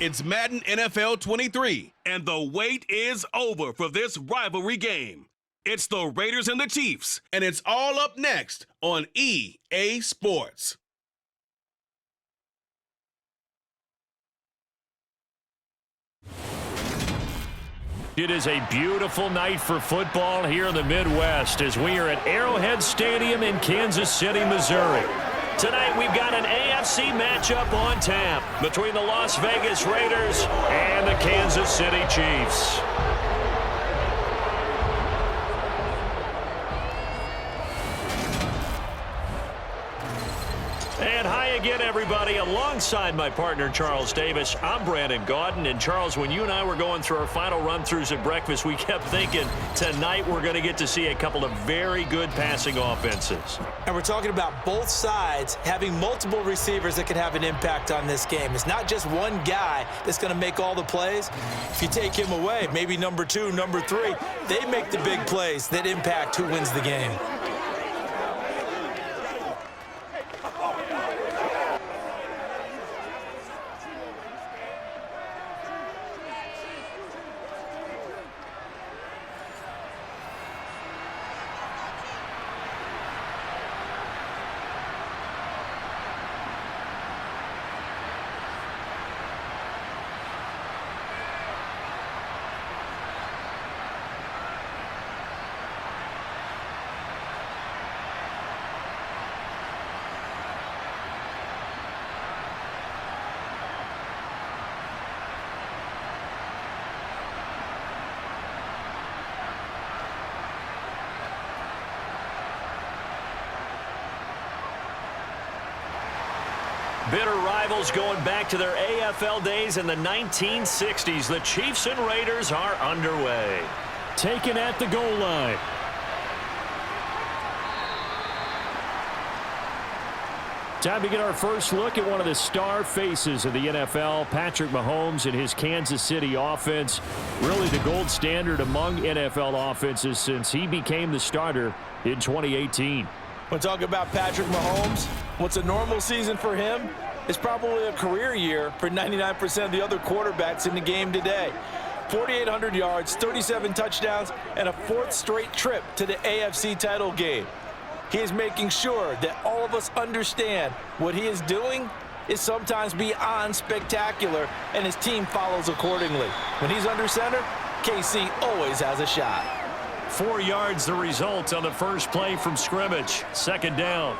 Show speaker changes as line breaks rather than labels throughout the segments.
It's Madden NFL 23, and the wait is over for this rivalry game. It's the Raiders and the Chiefs, and it's all up next on EA Sports.
It is a beautiful night for football here in the Midwest as we are at Arrowhead Stadium in Kansas City, Missouri. Tonight we've got an AFC matchup on tap between the Las Vegas Raiders and the Kansas City Chiefs. And hi again, everybody. Alongside my partner, Charles Davis, I'm Brandon Gaudin. And, Charles, when you and I were going through our final run-throughs at breakfast, we kept thinking tonight we're going to get to see a couple of very good passing offenses.
And we're talking about both sides having multiple receivers that can have an impact on this game. It's not just one guy that's going to make all the plays. If you take him away, maybe number 2, number 3, they make the big plays that impact who wins the game.
Bitter rivals going back to their AFL days in the 1960s. The Chiefs and Raiders are underway. Taken at the goal line. Time to get our first look at one of the star faces of the NFL, Patrick Mahomes and his Kansas City offense. Really the gold standard among NFL offenses since he became the starter in 2018.
When talking about Patrick Mahomes, what's a normal season for him is probably a career year for 99% of the other quarterbacks in the game today. 4,800 yards, 37 touchdowns, and a 4th straight trip to the AFC title game. He is making sure that all of us understand what he is doing is sometimes beyond spectacular, and his team follows accordingly. When he's under center, KC always has a shot.
4 yards the result on the first play from scrimmage. Second down.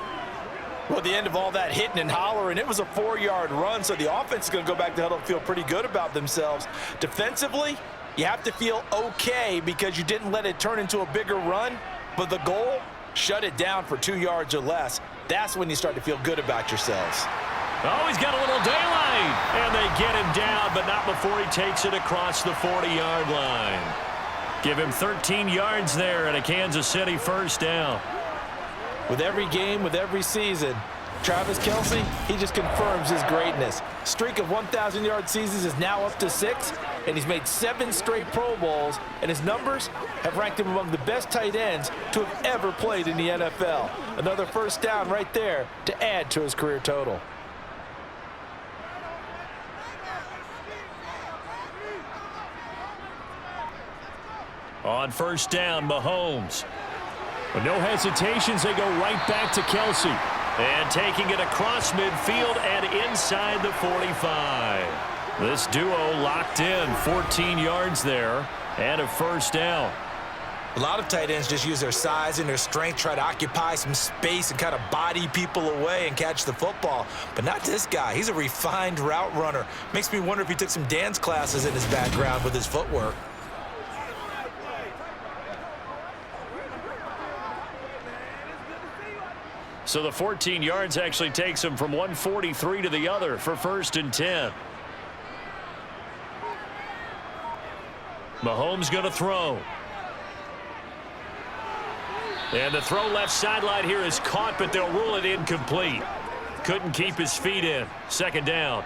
Well, at the end of all that hitting and hollering, it was a 4-yard run, so the offense is going to go back to huddle and feel pretty good about themselves. Defensively, you have to feel okay because you didn't let it turn into a bigger run, but the goal, shut it down for 2 yards or less. That's when you start to feel good about yourselves.
Oh, he's got a little daylight, and they get him down, but not before he takes it across the 40-yard line. Give him 13 yards there and a Kansas City first down.
With every game, with every season, Travis Kelce, he just confirms his greatness. Streak of 1,000-yard seasons is now up to 6, and he's made 7 straight Pro Bowls, and his numbers have ranked him among the best tight ends to have ever played in the NFL. Another first down right there to add to his career total.
On first down, Mahomes. With no hesitations, they go right back to Kelce. And taking it across midfield and inside the 45. This duo locked in, 14 yards there, and a first down.
A lot of tight ends just use their size and their strength, try to occupy some space and kind of body people away and catch the football. But not this guy. He's a refined route runner. Makes me wonder if he took some dance classes in his background with his footwork.
So the 14 yards actually takes him from 143 to the other for first and 10. Mahomes going to throw. And the throw left sideline here is caught, but they'll rule it incomplete. Couldn't keep his feet in. Second down.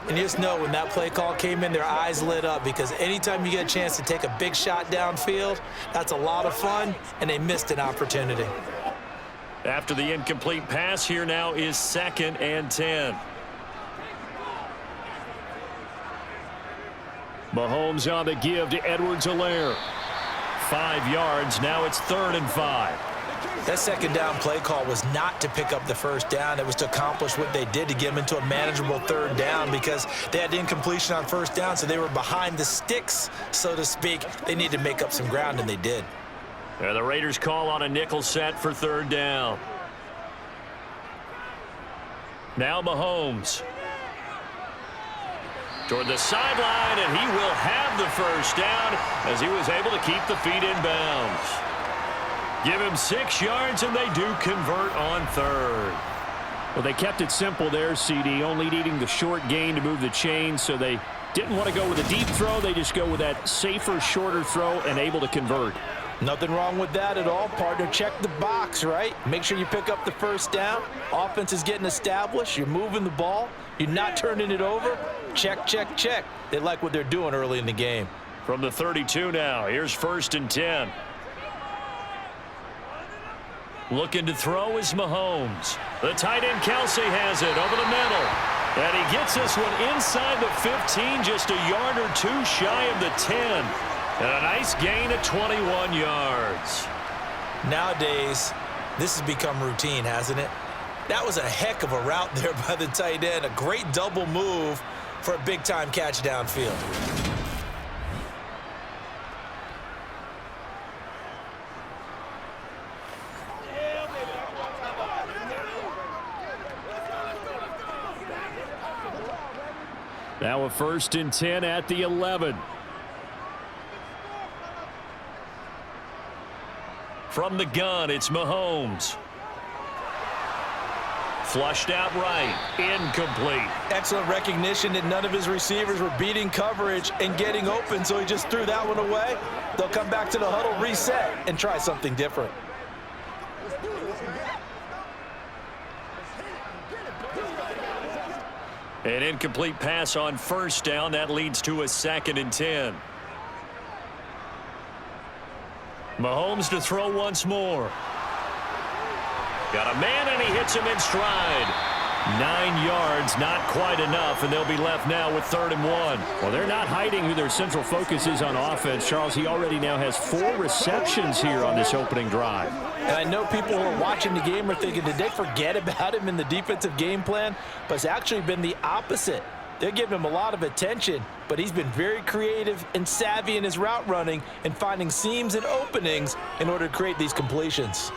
And you just know when that play call came in, their eyes lit up because anytime you get a chance to take a big shot downfield, that's a lot of fun, and they missed an opportunity.
After the incomplete pass, here now is second and 10. Mahomes on the give to Edwards-Helaire. 5 yards. Now it's 3rd and 5.
That second down play call was not to pick up the first down. It was to accomplish what they did to get them into a manageable 3rd down because they had incompletion on first down, so they were behind the sticks, so to speak. They needed to make up some ground, and they did.
And the Raiders call on a nickel set for 3rd down. Now Mahomes. Toward the sideline, and he will have the first down as he was able to keep the feet in bounds. Give him 6 yards, and they do convert on 3rd.
Well, they kept it simple there, CD, only needing the short gain to move the chains, so they didn't want to go with a deep throw. They just go with that safer, shorter throw and able to convert.
Nothing wrong with that at all, partner. Check the box, right? Make sure you pick up the first down. Offense is getting established. You're moving the ball. You're not turning it over. Check, check, check. They like what they're doing early in the game.
From the 32 now, here's 1st and 10. Looking to throw is Mahomes. The tight end Kelsey has it over the middle. And he gets this one inside the 15, just a yard or 2 shy of the 10. And a nice gain of 21 yards.
Nowadays, this has become routine, hasn't it? That was a heck of a route there by the tight end. A great double move for a big-time catch downfield.
Now a 1st and 10 at the 11.
From the gun, it's Mahomes. Flushed out right. Incomplete.
Excellent recognition that none of his receivers were beating coverage and getting open, so he just threw that one away. They'll come back to the huddle, reset, and try something different.
An incomplete pass on 1st down. That leads to a 2nd and 10. Mahomes to throw once more. Got a man, and he hits him in stride. 9 yards, not quite enough, and they'll be left now with 3rd and 1.
Well, they're not hiding who their central focus is on offense. Charles, he already now has 4 receptions here on this opening drive.
And I know people who are watching the game are thinking, did they forget about him in the defensive game plan? But it's actually been the opposite. They're giving him a lot of attention, but he's been very creative and savvy in his route running and finding seams and openings in order to create these completions.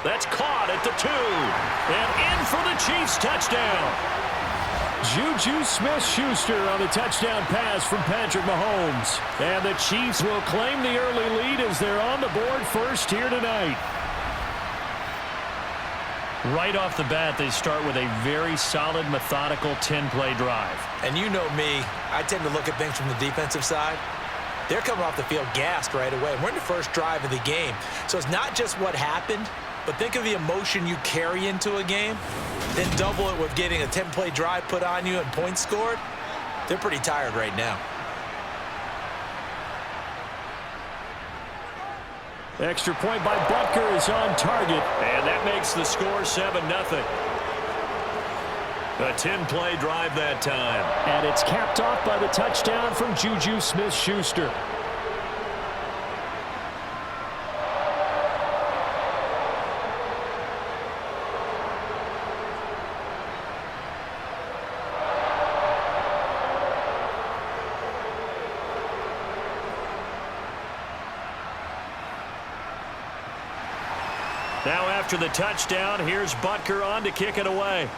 That's caught at the 2. And in for the Chiefs touchdown.
Juju Smith-Schuster on the touchdown pass from Patrick Mahomes. And the Chiefs will claim the early lead as they're on the board first here tonight.
Right off the bat, they start with a very solid, methodical 10-play drive.
And you know me, I tend to look at things from the defensive side. They're coming off the field gassed right away. We're in the first drive of the game. So it's not just what happened, but think of the emotion you carry into a game. Then double it with getting a 10-play drive put on you and points scored. They're pretty tired right now.
Extra point by Butker is on target.
And that makes the score 7-0. A 10-play drive that time.
And it's capped off by the touchdown from Juju Smith-Schuster.
Now after the touchdown, here's Butker on to kick it away.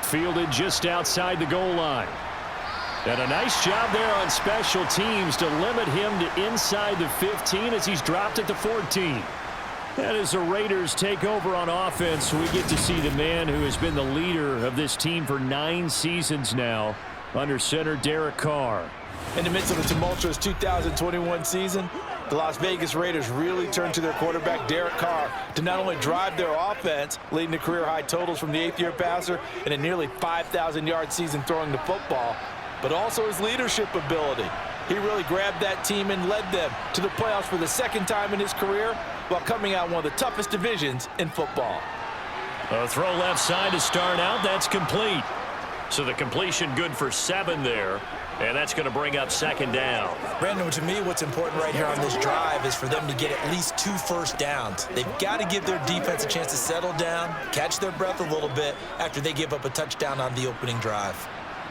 Fielded just outside the goal line. And a nice job there on special teams to limit him to inside the 15 as he's dropped at the 14. And as the Raiders take over on offense, we get to see the man who has been the leader of this team for 9 seasons now, under center Derek Carr.
In the midst of a tumultuous 2021 season, the Las Vegas Raiders really turned to their quarterback, Derek Carr, to not only drive their offense, leading to career-high totals from the 8th-year passer and a nearly 5,000-yard season throwing the football, but also his leadership ability. He really grabbed that team and led them to the playoffs for the 2nd time in his career while coming out one of the toughest divisions in football.
A throw left side to start out. That's complete. So the completion good for 7 there, and that's going to bring up 2nd down.
Brandon, to me, what's important right here on this drive is for them to get at least 2 first downs. They've got to give their defense a chance to settle down, catch their breath a little bit after they give up a touchdown on the opening drive.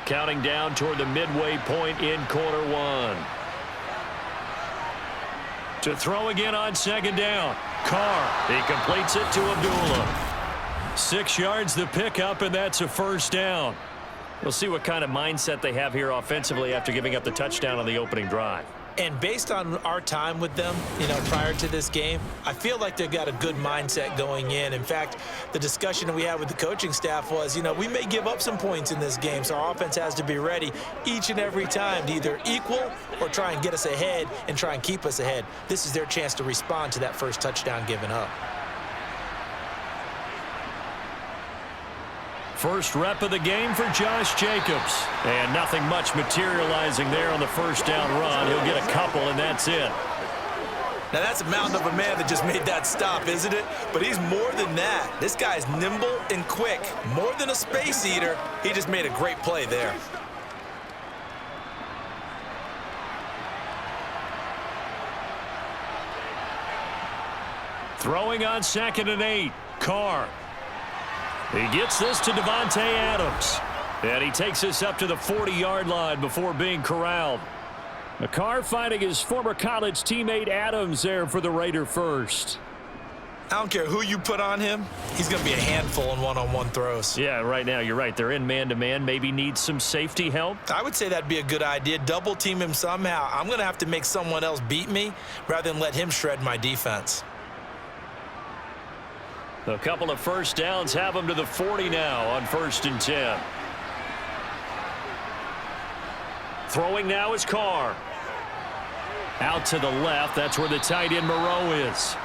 Counting down toward the midway point in quarter 1. To throw again on 2nd down. Carr, he completes it to Abdullah. 6 yards the pickup, and that's a 1st down. We'll see what kind of mindset they have here offensively after giving up the touchdown on the opening drive.
And based on our time with them, prior to this game, I feel like they've got a good mindset going in. In fact, the discussion that we had with the coaching staff was, we may give up some points in this game, so our offense has to be ready each and every time to either equal or try and get us ahead and try and keep us ahead. This is their chance to respond to that first touchdown given up.
First rep of the game for Josh Jacobs. And nothing much materializing there on the first down run. He'll get a couple, and that's it.
Now, that's a mountain of a man that just made that stop, isn't it? But he's more than that. This guy's nimble and quick. More than a space eater, he just made a great play there.
Throwing on 2nd and 8. Carr. He gets this to Devontae Adams. And he takes this up to the 40-yard line before being corralled. Carr finding his former college teammate Adams there for the Raider first.
I don't care who you put on him. He's going to be a handful in one-on-one throws.
Yeah, right now you're right. They're in man-to-man. Maybe needs some safety help.
I would say that'd be a good idea. Double team him somehow. I'm going to have to make someone else beat me rather than let him shred my defense.
A couple of first downs have them to the 40 now on 1st and 10. Throwing now is Carr. Out to the left. That's where the tight end Moreau is.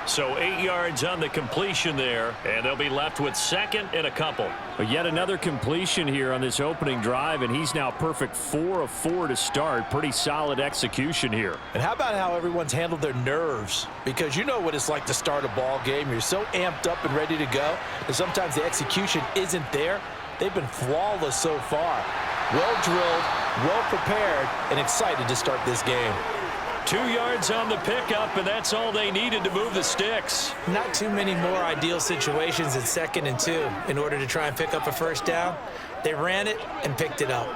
So 8 yards on the completion there, and they'll be left with 2nd and a couple.
But yet another completion here on this opening drive, and he's now perfect 4 of 4 to start. Pretty solid execution here.
And how about how everyone's handled their nerves? Because you know what it's like to start a ball game. You're so amped up and ready to go, and sometimes the execution isn't there. They've been flawless so far. Well drilled, well prepared, and excited to start this game.
2 yards on the pickup, and that's all they needed to move the sticks.
Not too many more ideal situations in 2nd and 2 in order to try and pick up a first down. They ran it and picked it up.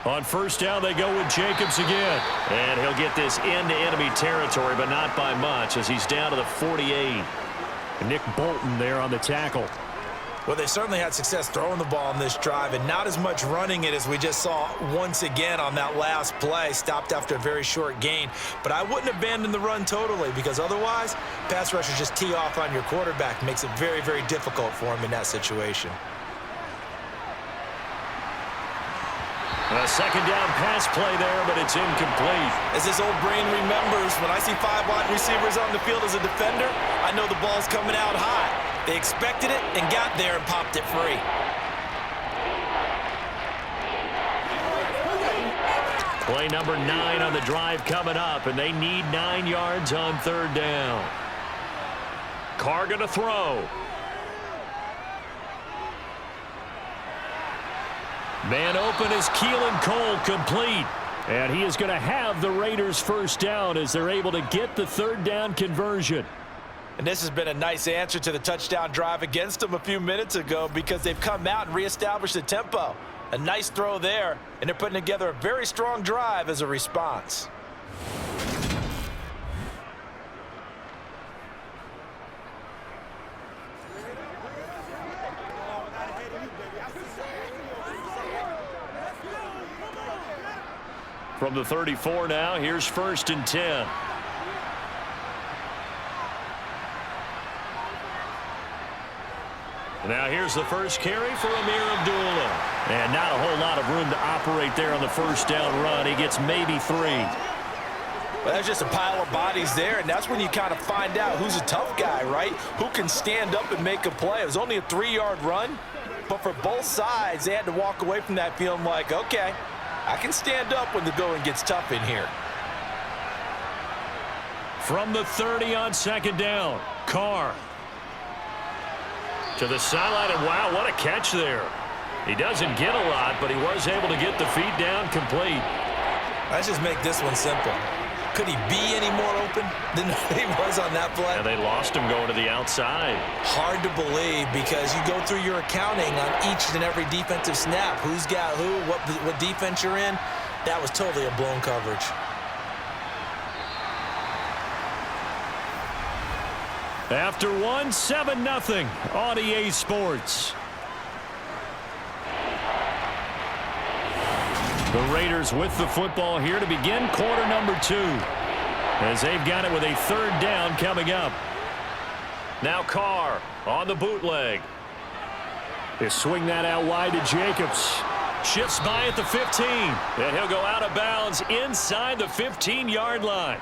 On 1st down, they go with Jacobs again. And he'll get this into enemy territory, but not by much as he's down to the 48.
Nick Bolton there on the tackle.
Well, they certainly had success throwing the ball on this drive and not as much running it as we just saw once again on that last play. Stopped after a very short gain. But I wouldn't abandon the run totally because otherwise, pass rushers just tee off on your quarterback. Makes it very, very difficult for him in that situation.
A 2nd down pass play there, but it's incomplete.
As this old brain remembers, when I see 5 wide receivers on the field as a defender, I know the ball's coming out high. They expected it and got there and popped it free.
Play number 9 on the drive coming up, and they need 9 yards on 3rd down. Carr going to throw. Man open is Keelan Cole, complete.
And he is going to have the Raiders first down as they're able to get the 3rd down conversion.
And this has been a nice answer to the touchdown drive against them a few minutes ago because they've come out and reestablished the tempo. A nice throw there, and they're putting together a very strong drive as a response.
From the 34 now, here's 1st and 10. Now here's the first carry for Amir Abdullah. And not a whole lot of room to operate there on the first down run. He gets maybe 3.
Well, that's just a pile of bodies there, and that's when you kind of find out who's a tough guy, right? Who can stand up and make a play. It was only a 3-yard run, but for both sides, they had to walk away from that feeling like, okay, I can stand up when the going gets tough in here.
From the 30 on second down, Carr. To the sideline, and wow, what a catch there. He doesn't get a lot, but he was able to get the feet down complete.
Let's just make this one simple. Could he be any more open than he was on that play?
And they lost him going to the outside.
Hard to believe because you go through your accounting on each and every defensive snap. Who's got who, what defense you're in. That was totally a blown coverage.
After one, 7-0 on EA Sports. The Raiders with the football here to begin quarter number 2. As they've got it with a third down coming up. Now Carr on the bootleg. They swing that out wide to Jacobs. Shifts by at the 15. And he'll go out of bounds inside the 15-yard line.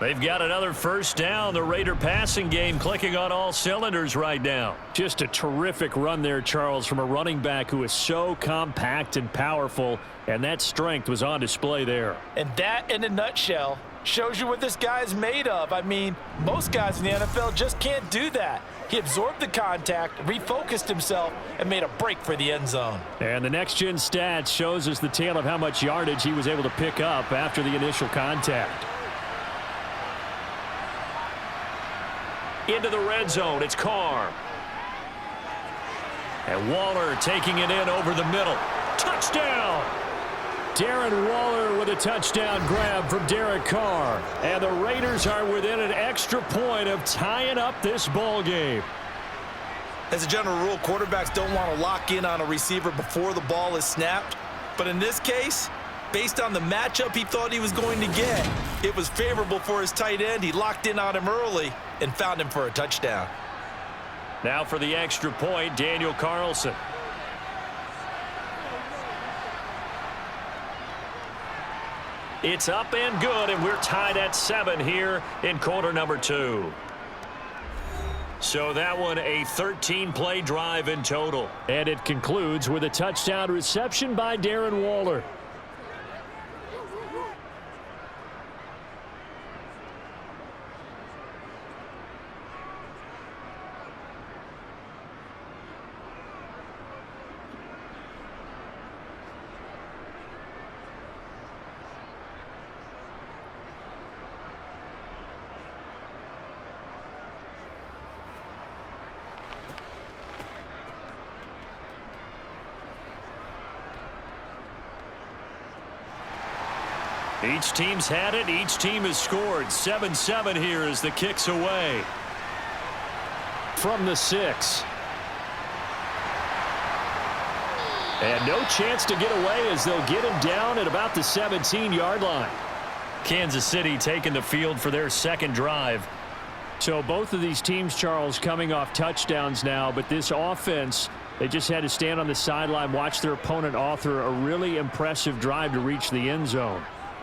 They've got another first down. The Raider passing game clicking on all cylinders right now.
Just a terrific run there, Charles, from a running back who is so compact and powerful, and that strength was on display there.
And that, in a nutshell, shows you what this guy is made of. I mean, most guys in the NFL just can't do that. He absorbed the contact, refocused himself, and made a break for the end zone.
And the next-gen stats shows us the tale of how much yardage he was able to pick up after the initial contact.
Into the red zone, it's Carr. And Waller taking it in over the middle. Touchdown!
Darren Waller with a touchdown grab from Derek Carr. And the Raiders are within an extra point of tying up this ball game.
As a general rule, quarterbacks don't want to lock in on a receiver before the ball is snapped. But in this case, based on the matchup he thought he was going to get, it was favorable for his tight end. He locked in on him early and found him for a touchdown.
Now for the extra point, Daniel Carlson. It's up and good, and we're tied at 7 here in quarter number 2. So that one a 13-play drive in total.
And it concludes with a touchdown reception by Darren Waller.
Each team's had it. Each team has scored. 7-7 here as the kick's away.
From the 6. And no chance to get away as they'll get him down at about the 17-yard line.
Kansas City taking the field for their second drive.
So both of these teams, Charles, coming off touchdowns now, but this offense, they just had to stand on the sideline, watch their opponent author a really impressive drive to reach the end zone.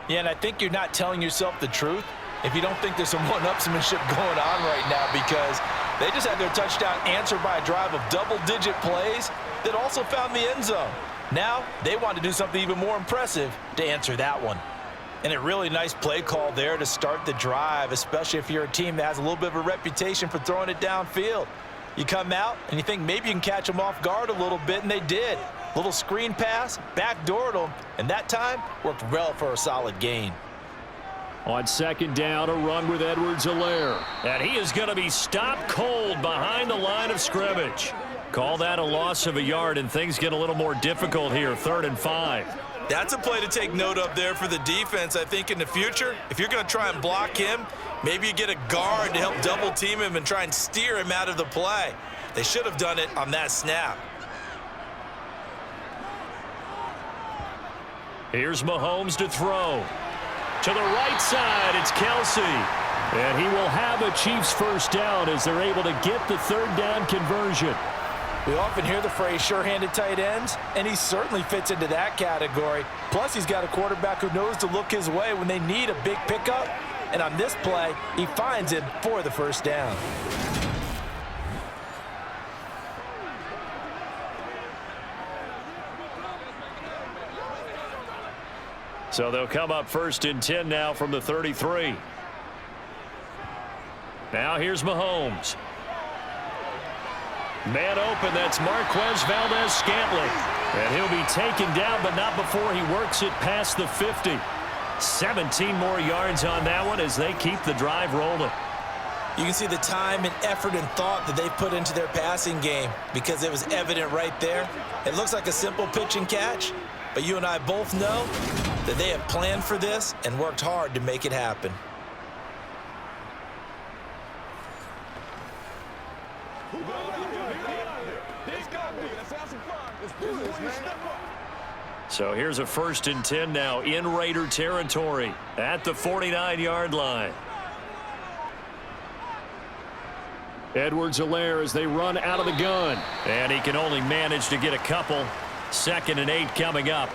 Yeah, and I think you're not telling yourself the truth if you don't think there's some one-upsmanship going on right now, because they just had their touchdown answered by a drive of double-digit plays that also found the end zone. Now they want to do something even more impressive to answer that one. And a really nice play call there to start the drive, especially if you're a team that has a little bit of a reputation for throwing it downfield. You come out and you think maybe you can catch them off guard a little bit, and they did. Little screen pass, backdoored them, and that time worked well for a solid gain.
On second down, a run with Edwards-Helaire.
And he is going to be stopped cold behind the line of scrimmage. Call that a loss of a yard, and things get a little more difficult here, 3rd and 5.
That's a play to take note of there for the defense, I think, in the future. If you're going to try and block him, maybe you get a guard to help double-team him and try and steer him out of the play. They should have done it on that snap.
Here's Mahomes to throw. To the right side, it's Kelsey.
And he will have a Chiefs first down as they're able to get the third down conversion.
We often hear the phrase sure-handed tight ends, and he certainly fits into that category. Plus, he's got a quarterback who knows to look his way when they need a big pickup. And on this play, he finds him for the first down.
So they'll come up 1st and 10 now from the 33. Now here's Mahomes. Man open, that's Marquez Valdez-Scantling. And he'll be taken down, but not before he works it past the 50. 17 more yards on that one as they keep the drive rolling.
You can see the time and effort and thought that they've put into their passing game because it was evident right there. It looks like a simple pitch and catch, but you and I both know that they have planned for this and worked hard to make it happen.
So here's a 1st and 10 now in Raider territory at the 49-yard line.
Edwards-Helaire as they run out of the gun.
And he can only manage to get a couple. 2nd and 8 coming up.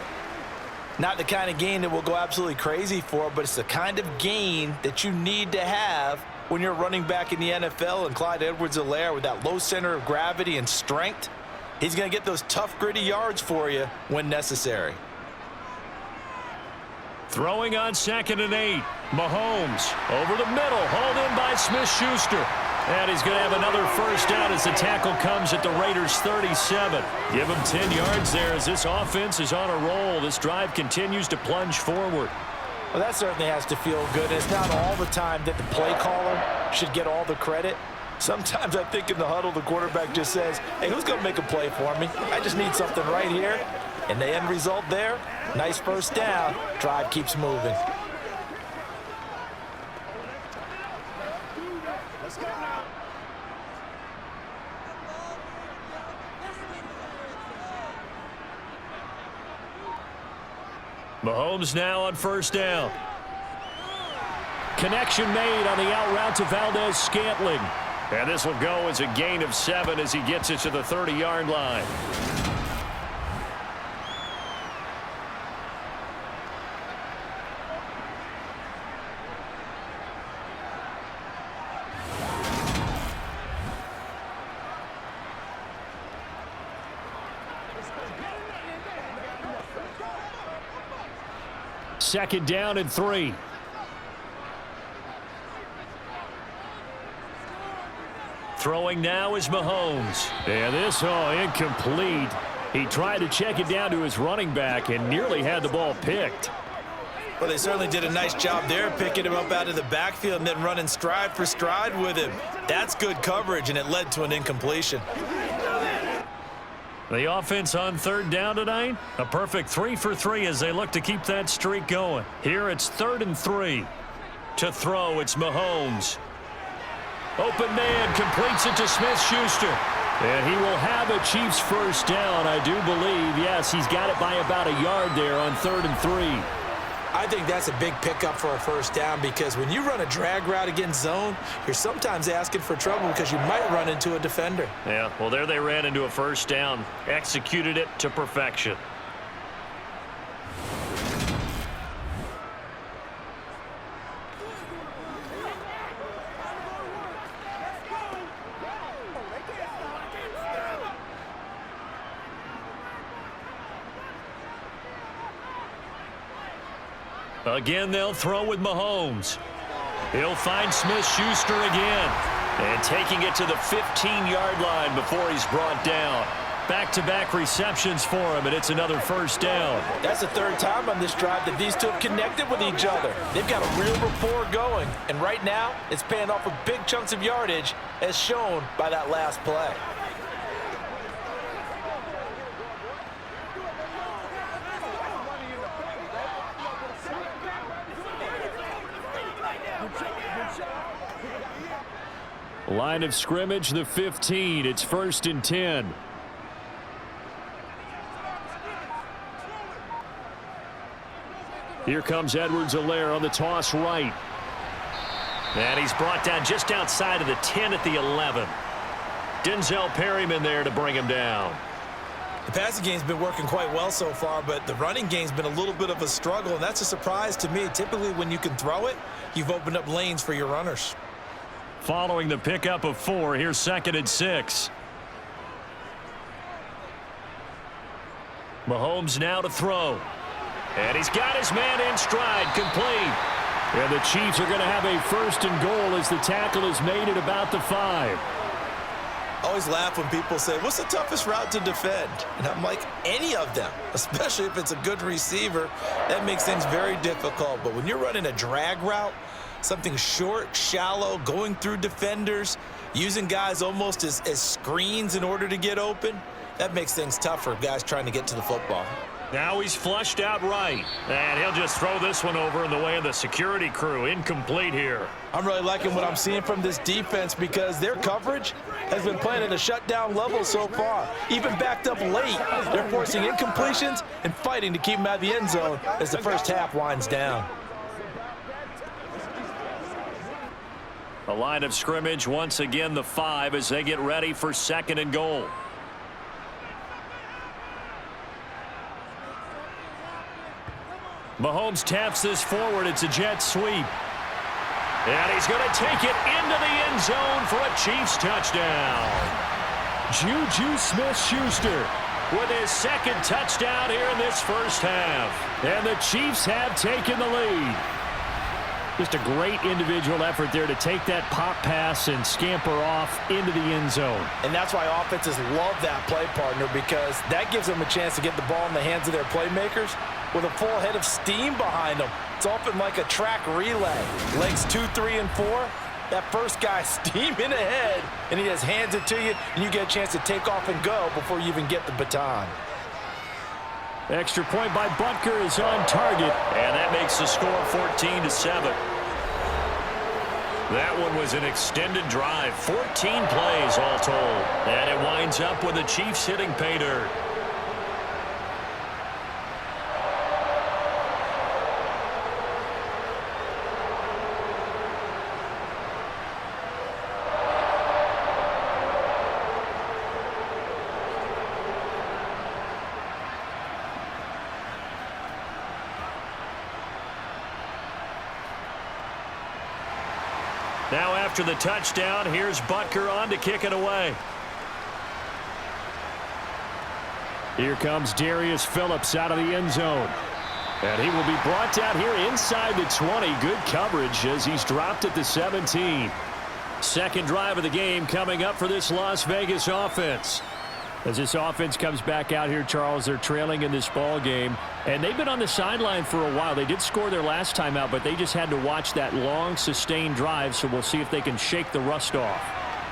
Not the kind of gain that we'll go absolutely crazy for, but it's the kind of gain that you need to have when you're running back in the NFL. And Clyde Edwards-Helaire, with that low center of gravity and strength, he's going to get those tough, gritty yards for you when necessary.
Throwing on 2nd and 8. Mahomes over the middle, hauled in by Smith-Schuster. And he's going to have another 1st down as the tackle comes at the Raiders' 37. Give him 10 yards there as this offense is on a roll. This drive continues to plunge forward.
Well, that certainly has to feel good. It's not all the time that the play caller should get all the credit. Sometimes I think in the huddle, the quarterback just says, hey, who's going to make a play for me? I just need something right here. And the end result there, nice 1st down. Drive keeps moving.
Mahomes now on 1st down. Connection made on the out route to Valdez-Scantling. And this will go as a gain of 7 as he gets it to the 30-yard line.
Second down and 3.
Throwing now is Mahomes.
And this, incomplete. He tried to check it down to his running back and nearly had the ball picked.
Well, they certainly did a nice job there, picking him up out of the backfield and then running stride for stride with him. That's good coverage, and it led to an incompletion.
The offense on 3rd down tonight, a perfect 3 for 3 as they look to keep that streak going. Here it's 3rd and 3. To throw, it's Mahomes. Open man completes it to Smith-Schuster.
And he will have a Chiefs 1st down, I do believe. Yes, he's got it by about a yard there on 3rd and 3.
I think that's a big pickup for a 1st down because when you run a drag route against zone, you're sometimes asking for trouble because you might run into a defender.
Yeah, well, there they ran into a 1st down, executed it to perfection. Again, they'll throw with Mahomes. He'll find Smith-Schuster again. And taking it to the 15-yard line before he's brought down. Back-to-back receptions for him, and it's another 1st down.
That's the 3rd time on this drive that these two have connected with each other. They've got a real rapport going, and right now it's paying off with big chunks of yardage as shown by that last play.
Line of scrimmage, the 15. It's 1st and 10. Here comes Edwards-Helaire on the toss right.
And he's brought down just outside of the 10 at the 11. Denzel Perryman there to bring him down.
The passing game's been working quite well so far, but the running game's been a little bit of a struggle, and that's a surprise to me. Typically, when you can throw it, you've opened up lanes for your runners.
Following the pickup of 4, here's 2nd and 6. Mahomes now to throw. And he's got his man in stride, complete.
And the Chiefs are going to have a 1st and goal as the tackle is made at about the 5.
I always laugh when people say, what's the toughest route to defend? And I'm like, any of them, especially if it's a good receiver. That makes things very difficult. But when you're running a drag route, something short, shallow, going through defenders, using guys almost as screens in order to get open, that makes things tough for guys trying to get to the football.
Now he's flushed out right. And he'll just throw this one over in the way of the security crew. Incomplete here.
I'm really liking what I'm seeing from this defense because their coverage has been playing at a shutdown level so far. Even backed up late, they're forcing incompletions and fighting to keep them out of the end zone as the first half winds down.
The line of scrimmage, once again, the 5 as they get ready for 2nd and goal. Mahomes taps this forward. It's a jet sweep. And he's going to take it into the end zone for a Chiefs touchdown.
Juju Smith-Schuster
With his 2nd touchdown here in this first half.
And the Chiefs have taken the lead. Just a great individual effort there to take that pop pass and scamper off into the end zone.
And that's why offenses love that play partner, because that gives them a chance to get the ball in the hands of their playmakers with a full head of steam behind them. It's often like a track relay. Legs 2, 3, and 4. That first guy steaming ahead, and he just hands it to you, and you get a chance to take off and go before you even get the baton.
Extra point by Butker is on target.
And that makes the score 14-7. That one was an extended drive. 14 plays all told. And it winds up with the Chiefs hitting pay dirt. Now after the touchdown, here's Butker on to kick it away.
Here comes Darius Phillips out of the end zone. And he will be brought down here inside the 20. Good coverage as he's dropped at the 17. 2nd drive of the game coming up for this Las Vegas offense. As this offense comes back out here, Charles, they're trailing in this ball game. And they've been on the sideline for a while. They did score their last time out, but they just had to watch that long, sustained drive. So we'll see if they can shake the rust off.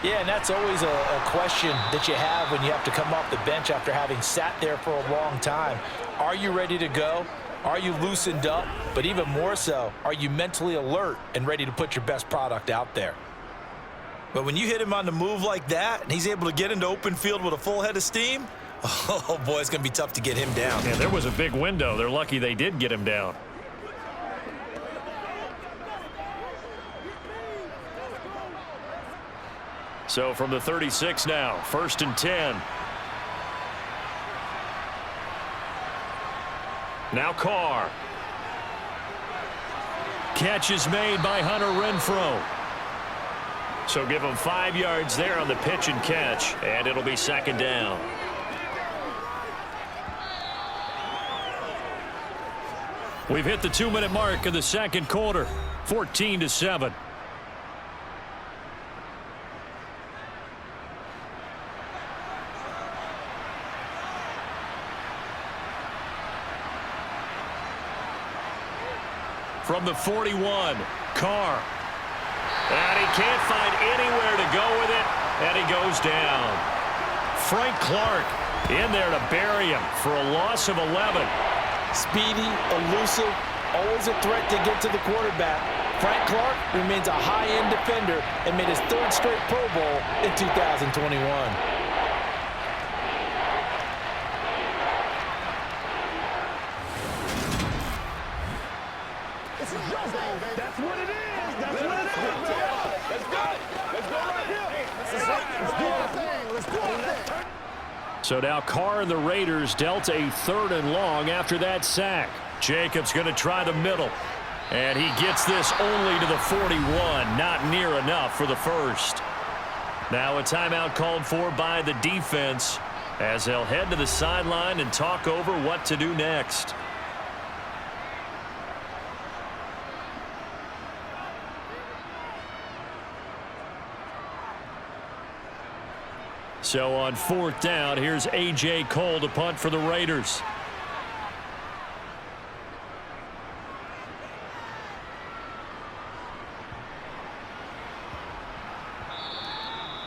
Yeah, and that's always a question that you have when you have to come off the bench after having sat there for a long time. Are you ready to go? Are you loosened up? But even more so, are you mentally alert and ready to put your best product out there? But when you hit him on the move like that, and he's able to get into open field with a full head of steam, oh, boy, it's going to be tough to get him down.
Yeah, there was a big window. They're lucky they did get him down. So from the 36 now, 1st and 10. Now Carr. Catch is made by Hunter Renfrow. So give him 5 yards there on the pitch and catch, and it'll be 2nd down. We've hit the 2-minute mark of the 2nd quarter, 14-7. From the 41, Carr. And he can't find anywhere to go with it, and he goes down. Frank Clark in there to bury him for a loss of 11.
Speedy, elusive, always a threat to get to the quarterback. Frank Clark remains a high-end defender and made his 3rd straight Pro Bowl in 2021.
That's what it is. That's what it is. Let's go. Let's go right here. Let's do our thing. Let's do our thing.
So now Carr and the Raiders dealt a 3rd and long after that sack.
Jacobs going to try the middle. And he gets this only to the 41. Not near enough for the 1st. Now a timeout called for by the defense as they'll head to the sideline and talk over what to do next. So on 4th down, here's A.J. Cole to punt for the Raiders.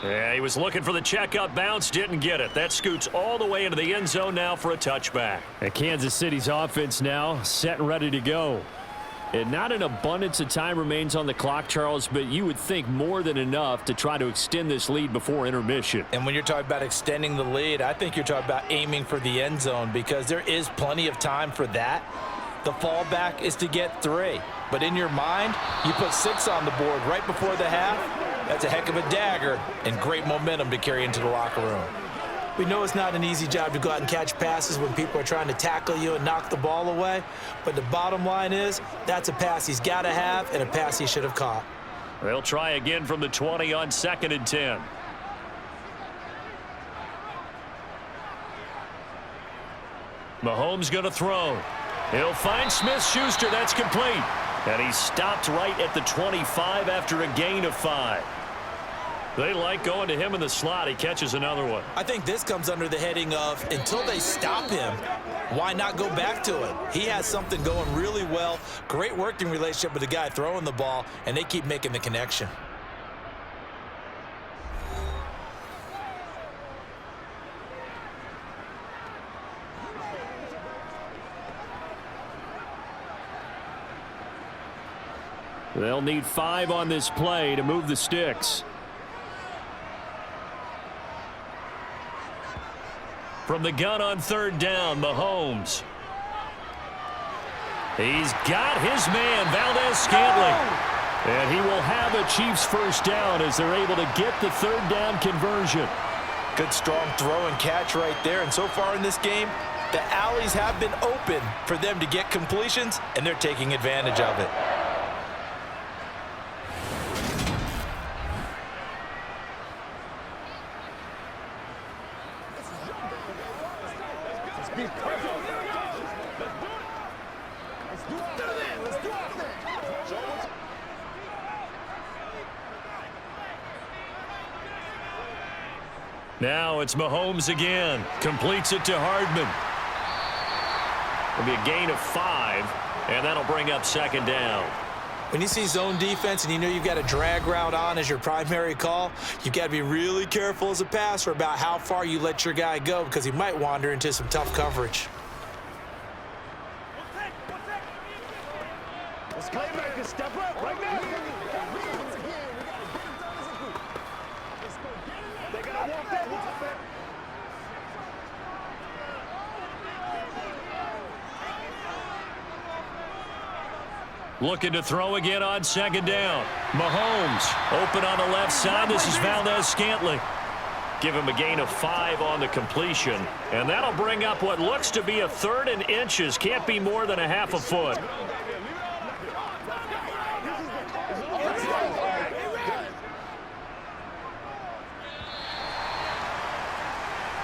Yeah, he was looking for the checkup bounce, didn't get it. That scoots all the way into the end zone now for a touchback.
And Kansas City's offense now set and ready to go. And not an abundance of time remains on the clock, Charles, but you would think more than enough to try to extend this lead before intermission.
And when you're talking about extending the lead, I think you're talking about aiming for the end zone because there is plenty of time for that. The fallback is to get 3. But in your mind, you put 6 on the board right before the half. That's a heck of a dagger and great momentum to carry into the locker room.
We know it's not an easy job to go out and catch passes when people are trying to tackle you and knock the ball away. But the bottom line is that's a pass he's got to have and a pass he should have caught.
They'll try again from the 20 on 2nd and 10. Mahomes going to throw. He'll find Smith-Schuster. That's complete. And he's stopped right at the 25 after a gain of 5. They like going to him in the slot. He catches another one.
I think this comes under the heading of until they stop him, why not go back to it? He has something going really well. Great working relationship with the guy throwing the ball, and they keep making the connection.
They'll need 5 on this play to move the sticks.
From the gun on 3rd down, Mahomes. He's got his man, Valdez-Scantling.
And he will have a Chiefs first down as they're able to get the 3rd down conversion.
Good strong throw and catch right there. And so far in this game, the alleys have been open for them to get completions, and they're taking advantage of it.
Now it's Mahomes again. Completes it to Hardman. It'll be a gain of 5, and that'll bring up 2nd down.
When you see zone defense and you know you've got a drag route on as your primary call, you've got to be really careful as a passer about how far you let your guy go because he might wander into some tough coverage.
Let's playmaker, step up right now. They gotta walk that walk.
Looking to throw again on 2nd down. Mahomes open on the left side. This is Valdez-Scantling. Give him a gain of 5 on the completion. And that'll bring up what looks to be a 3rd and inches. Can't be more than a half a foot.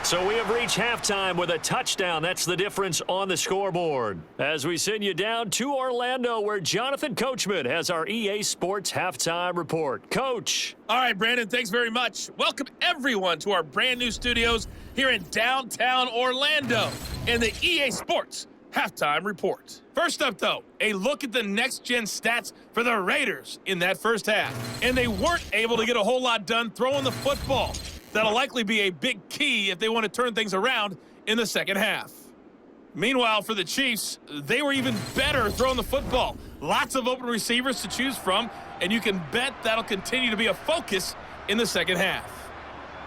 So we have reached halftime with a touchdown. That's the difference on the scoreboard. As we send you down to Orlando, where Jonathan Coachman has our EA Sports Halftime Report. Coach.
All right, Brandon, thanks very much. Welcome, everyone, to our brand new studios here in downtown Orlando in the EA Sports Halftime Report. First up, though, a look at the next-gen stats for the Raiders in that first half. And they weren't able to get a whole lot done throwing the football. That'll likely be a big key if they want to turn things around in the second half. Meanwhile, for the Chiefs, they were even better throwing the football. Lots of open receivers to choose from, and you can bet that'll continue to be a focus in the second half.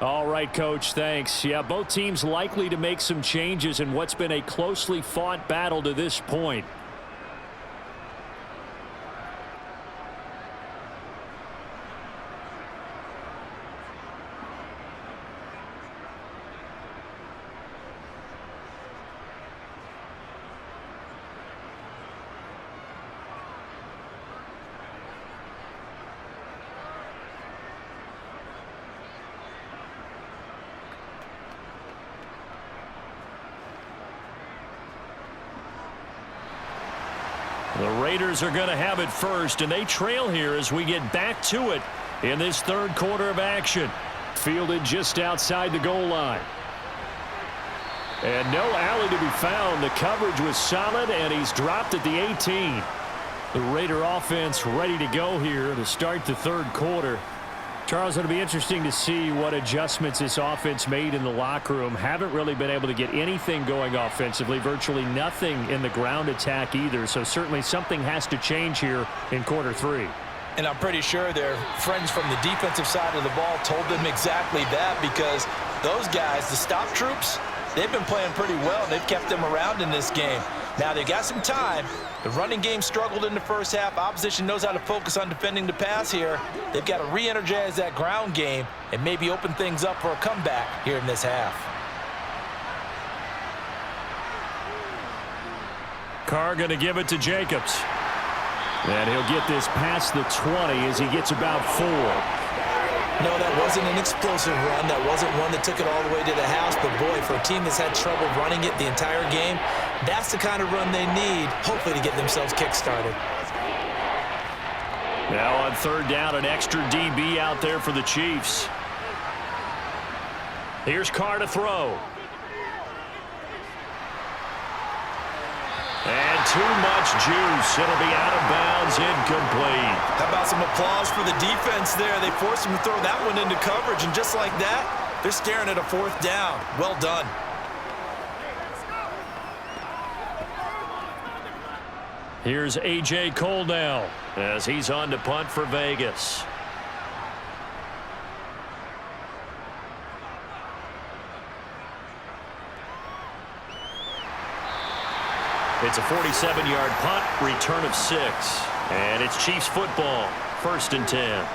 All right, Coach, thanks. Yeah, both teams likely to make some changes in what's been a closely fought battle to this point.
The Raiders are going to have it first, and they trail here as we get back to it in this third quarter of action.
Fielded just outside the goal line. And no alley to be found. The coverage was solid, and he's dropped at the 18. The Raider offense ready to go here to start the third quarter. Charles, it'll be interesting to see what adjustments this offense made in the locker room. Haven't really been able to get anything going offensively, virtually nothing in the ground attack either. So certainly something has to change here in quarter three.
And I'm pretty sure their friends from the defensive side of the ball told them exactly that, because those guys, the stop troops, they've been playing pretty well, and they've kept them around in this game. Now, they've got some time. The running game struggled in the first half. Opposition knows how to focus on defending the pass here. They've got to re-energize that ground game and maybe open things up for a comeback here in this half.
Carr going to give it to Jacobs. And he'll get this past the 20 as he gets about 4.
No, that wasn't an explosive run. That wasn't one that took it all the way to the house. But, boy, for a team that's had trouble running it the entire game, that's the kind of run they need, hopefully, to get themselves kick-started.
Now on third down, an extra DB out there for the Chiefs. Here's Carr to throw. And too much juice. It'll be out of bounds, incomplete.
How about some applause for the defense there? They forced him to throw that one into coverage, and just like that, they're staring at a fourth down. Well done.
Here's A.J. Cole now as he's on to punt for Vegas. It's a 47-yard punt, return of 6. And it's Chiefs football, 1st and 10.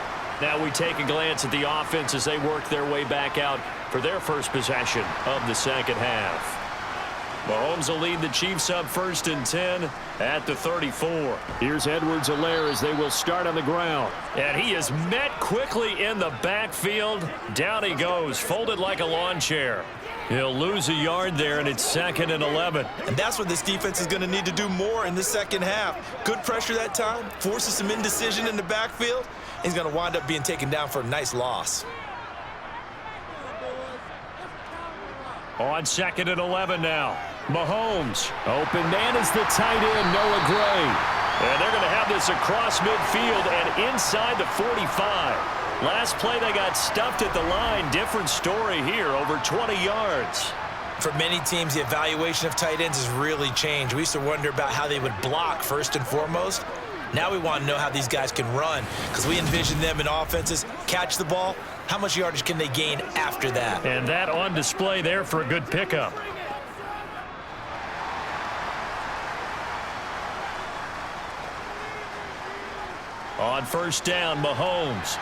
Now we take a glance at the offense as they work their way back out for their first possession of the second half. Mahomes will lead the Chiefs up 1st and 10 at the 34. Here's Edwards-Helaire as they will start on the ground. And he is met quickly in the backfield. Down he goes, folded like a lawn chair. He'll lose a yard there, and it's 2nd and 11.
And that's what this defense is going to need to do more in the second half. Good pressure that time, forces some indecision in the backfield. He's going to wind up being taken down for a nice loss.
On 2nd and 11 now. Mahomes. Open man is the tight end, Noah Gray. And they're going to have this across midfield and inside the 45. Last play, they got stuffed at the line. Different story here, over 20 yards.
For many teams, the evaluation of tight ends has really changed. We used to wonder about how they would block first and foremost. Now we want to know how these guys can run, because we envision them in offenses catch the ball. How much yardage can they gain after that?
And that on display there for a good pickup. On 1st down, Mahomes.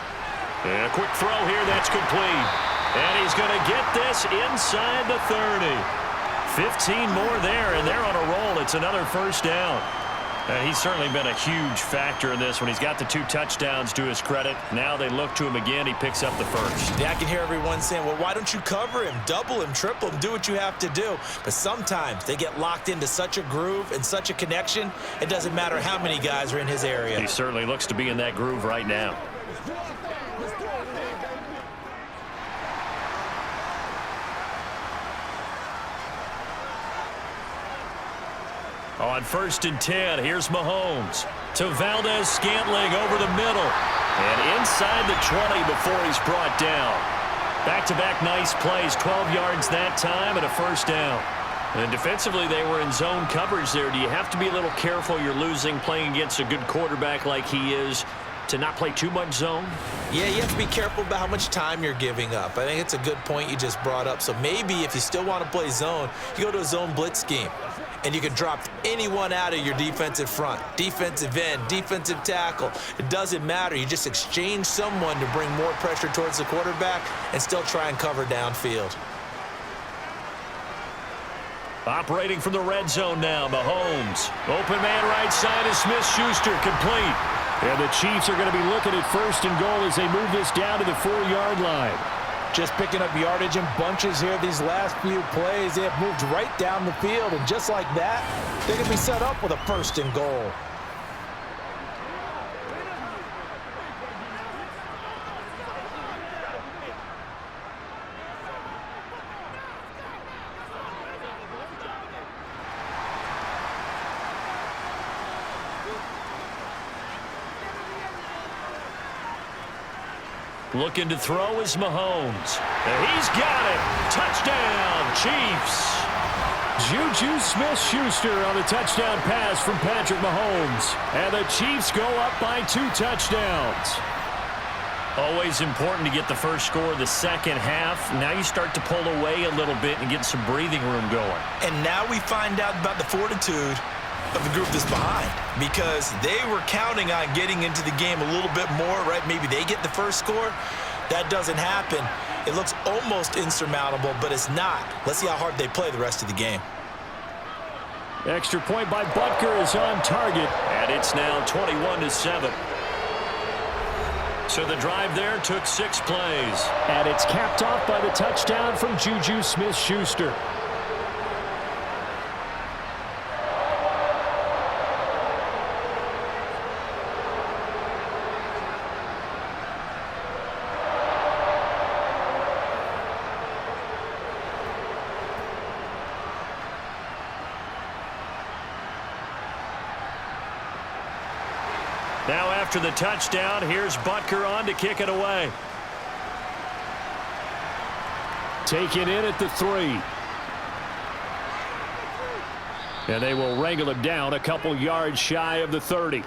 And a quick throw here, that's complete. And he's going to get this inside the 30. 15 more there, and they're on a roll. It's another 1st down. He's certainly been a huge factor in this when he's got the 2 touchdowns to his credit. Now they look to him again. He picks up the 1st.
Yeah, I can hear everyone saying, well, why don't you cover him, double him, triple him, do what you have to do. But sometimes they get locked into such a groove and such a connection, it doesn't matter how many guys are in his area.
He certainly looks to be in that groove right now. On 1st and 10, here's Mahomes to Valdez-Scantling over the middle. And inside the 20 before he's brought down. Back-to-back nice plays, 12 yards that time and a 1st down. And defensively, they were in zone coverage there. Do you have to be a little careful? You're losing playing against a good quarterback like he is to not play too much zone?
Yeah, you have to be careful about how much time you're giving up. I think it's a good point you just brought up. So maybe if you still want to play zone, you go to a zone blitz scheme. And you can drop anyone out of your defensive front, defensive end, defensive tackle. It doesn't matter. You just exchange someone to bring more pressure towards the quarterback and still try and cover downfield.
Operating from the red zone now, Mahomes. Open man right side is Smith-Schuster, complete. And the Chiefs are going to be looking at 1st and goal as they move this down to the 4-yard line.
Just picking up yardage in bunches here these last few plays. They have moved right down the field, and just like that, they're going to be set up with a 1st and goal.
Looking to throw is Mahomes. And he's got it. Touchdown, Chiefs. Juju Smith-Schuster on the touchdown pass from Patrick Mahomes. And the Chiefs go up by 2 touchdowns. Always important to get the first score of the second half. Now you start to pull away a little bit and get some breathing room going.
And now we find out about the fortitude of the group that's behind, because they were counting on getting into the game a little bit more, right? Maybe they get the first score. That doesn't happen. It looks almost insurmountable, but it's not. Let's see how hard they play the rest of the game.
Extra point by Butker is on target, and it's now 21-7. So the drive there took 6 plays.
And it's capped off by the touchdown from Juju Smith-Schuster.
Now after the touchdown, here's Butker on to kick it away.
Taken in at the 3. And they will wrangle him down a couple yards shy of the 30.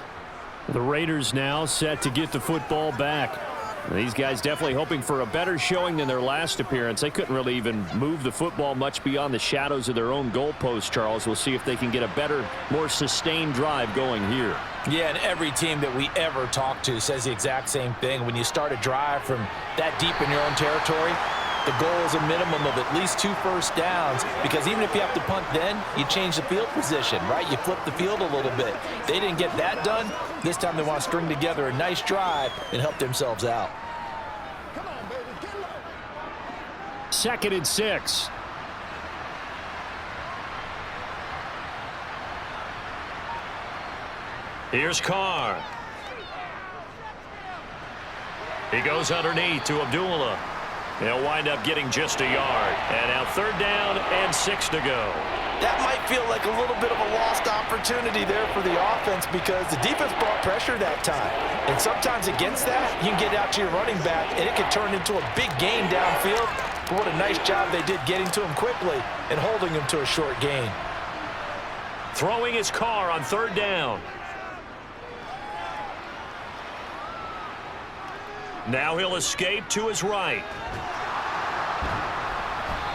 The Raiders now set to get the football back. These guys definitely hoping for a better showing than their last appearance. They couldn't really even move the football much beyond the shadows of their own goalpost, Charles. We'll see if they can get a better, more sustained drive going here.
Yeah, and every team that we ever talk to says the exact same thing. When you start a drive from that deep in your own territory, the goal is a minimum of at least 2 first downs, because even if you have to punt then, you change the field position, right? You flip the field a little bit. They didn't get that done. This time they want to string together a nice drive and help themselves out.
Come on, baby. Get low.
2nd and 6.
Here's Carr. He goes underneath to Abdullah. They'll wind up getting just a yard. And now 3rd down and 6 to go.
That might feel like a little bit of a lost opportunity there for the offense, because the defense brought pressure that time. And sometimes against that, you can get out to your running back, and it can turn into a big gain downfield. But what a nice job they did getting to him quickly and holding him to a short gain.
Throwing his Carr on 3rd down. Now he'll escape to his right.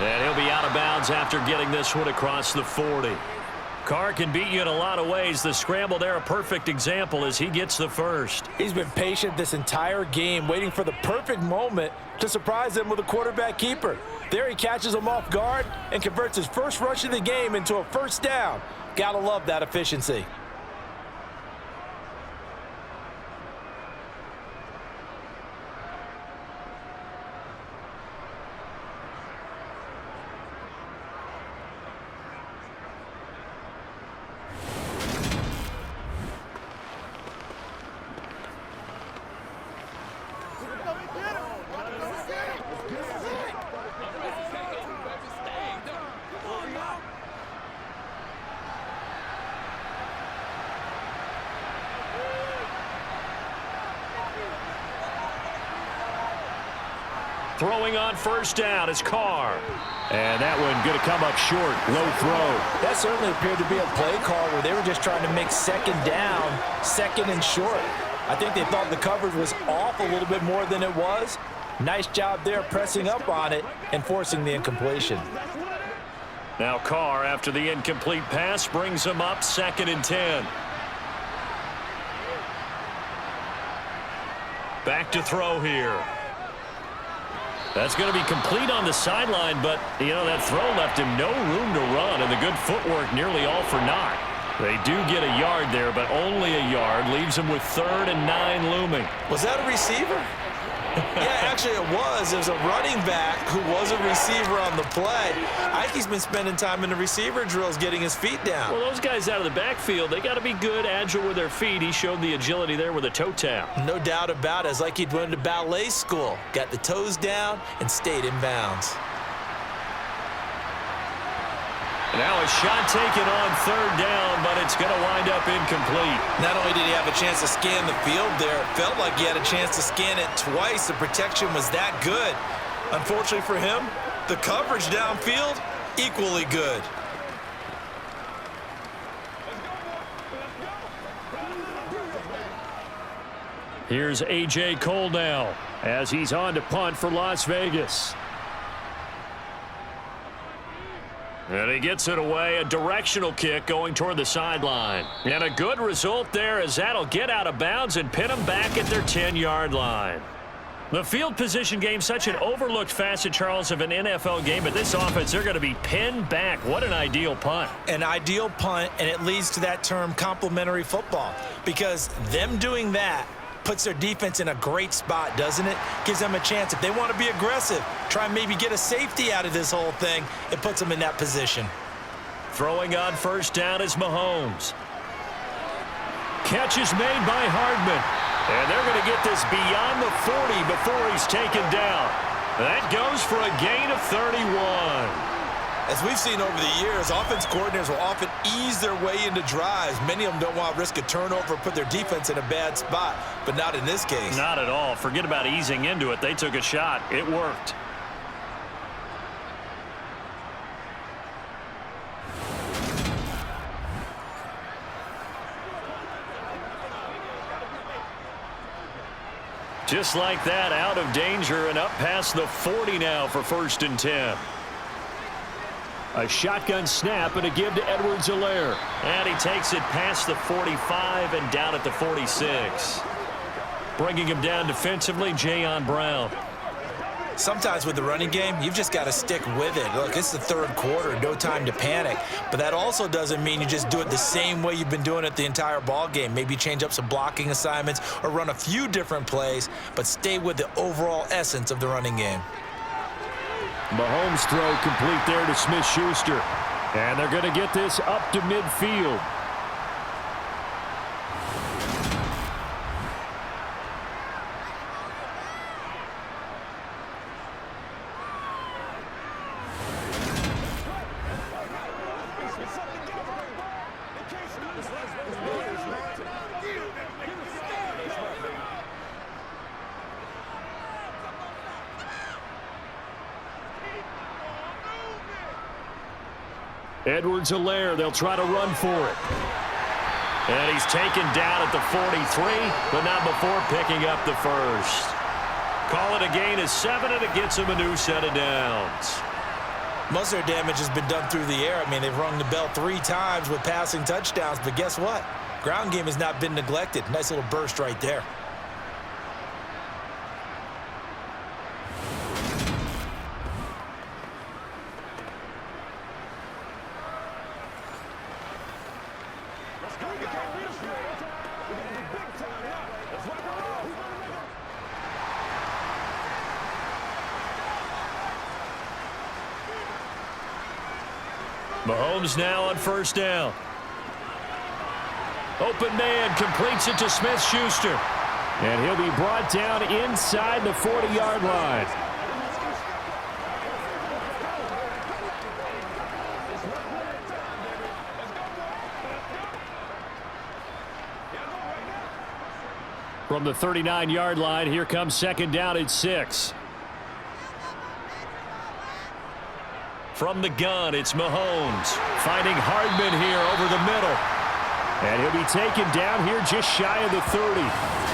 And he'll be out of bounds after getting this one across the 40. Carr can beat you in a lot of ways. The scramble there, a perfect example as he gets the first.
He's been patient this entire game, waiting for the perfect moment to surprise them with a quarterback keeper. There he catches him off guard and converts his first rush of the game into a first down. Gotta love that efficiency.
Throwing on 1st down is Carr.
And that one going to come up short. Low throw.
That certainly appeared to be a play call where they were just trying to make 2nd down, 2nd and short. I think they thought the coverage was off a little bit more than it was. Nice job there pressing up on it and forcing the incompletion.
Now Carr, after the incomplete pass, brings him up 2nd and 10. Back to throw here. That's going to be complete on the sideline, but, you know, that throw left him no room to run, and the good footwork nearly all for naught. They do get a yard there, but only a yard. Leaves him with 3rd and 9 looming.
Was that a receiver? Yeah, actually it was. There's a running back who was a receiver on the play. Ike's been spending time in the receiver drills getting his feet down.
Well, those guys out of the backfield, they got to be good, agile with their feet. He showed the agility there with a toe tap.
No doubt about it. It's like he'd went to ballet school. Got the toes down and stayed in bounds.
Now a shot taken on third down, but it's going to wind up incomplete.
Not only did he have a chance to scan the field there, it felt like he had a chance to scan it twice. The protection was that good. Unfortunately for him, the coverage downfield, equally good.
Here's A.J. Cole now as he's on to punt for Las Vegas.
And he gets it away, a directional kick going toward the sideline. And a good result there as that'll get out of bounds and pin them back at their 10-yard line. The field position game, such an overlooked facet, Charles, of an NFL game, but this offense, they're going to be pinned back. What an ideal punt.
An ideal punt, and it leads to that term complementary football, because them doing that puts their defense in a great spot, doesn't it? Gives them a chance. If they want to be aggressive, try and maybe get a safety out of this whole thing, it puts them in that position.
Throwing on first down is Mahomes. Catch is made by Hardman. And they're going to get this beyond the 40 before he's taken down. That goes for a gain of 31.
As we've seen over the years, offense coordinators will often ease their way into drives. Many of them don't want to risk a turnover or put their defense in a bad spot, but not in this case.
Not at all. Forget about easing into it. They took a shot. It worked. Just like that, out of danger and up past the 40 now for 1st and 10.
A shotgun snap and a give to Edwards-Helaire.
And he takes it past the 45 and down at the 46. Bringing him down defensively, Jayon Brown.
Sometimes with the running game, you've just got to stick with it. Look, it's the third quarter, no time to panic. But that also doesn't mean you just do it the same way you've been doing it the entire ball game. Maybe change up some blocking assignments or run a few different plays, but stay with the overall essence of the running game.
Mahomes' throw complete there to Smith-Schuster. And they're going to get this up to midfield. Edwards-Helaire, they'll try to run for it.
And he's taken down at the 43, but not before picking up the first. Call it a gain of 7, and it gets him a new set of downs.
Most of their damage has been done through the air. I mean, they've rung the bell 3 times with passing touchdowns, but guess what? Ground game has not been neglected. Nice little burst right there.
Mahomes now on first down. Open man completes it to Smith-Schuster.
And he'll be brought down inside the 40-yard line. From the 39-yard line, here comes 2nd down at 6.
From the gun, it's Mahomes. Finding Hardman here over the middle.
And he'll be taken down here just shy of the 30.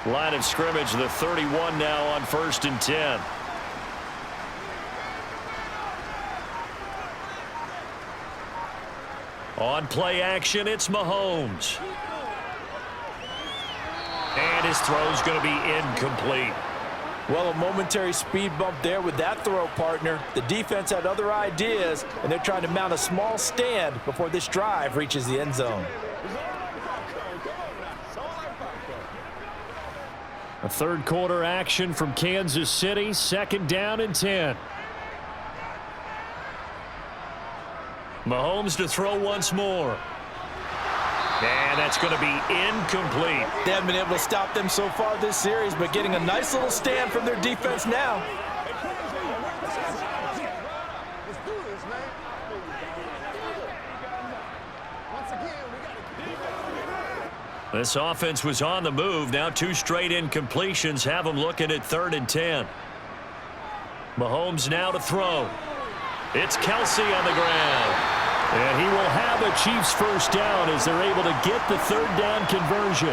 Line of scrimmage, the 31 now on 1st and 10. On play action, it's Mahomes. And his throw's going to be incomplete.
Well, a momentary speed bump there with that throw, partner. The defense had other ideas, and they're trying to mount a small stand before this drive reaches the end zone.
A third quarter action from Kansas City. 2nd down and 10. Mahomes to throw once more. And that's going to be incomplete.
They haven't been able to stop them so far this series, but getting a nice little stand from their defense now.
Let's do this, man. Once again, we got to.
This offense was on the move. Now 2 straight incompletions have them looking at 3rd and 10. Mahomes now to throw. It's Kelsey on the ground.
And he will have a Chiefs first down as they're able to get the 3rd down conversion.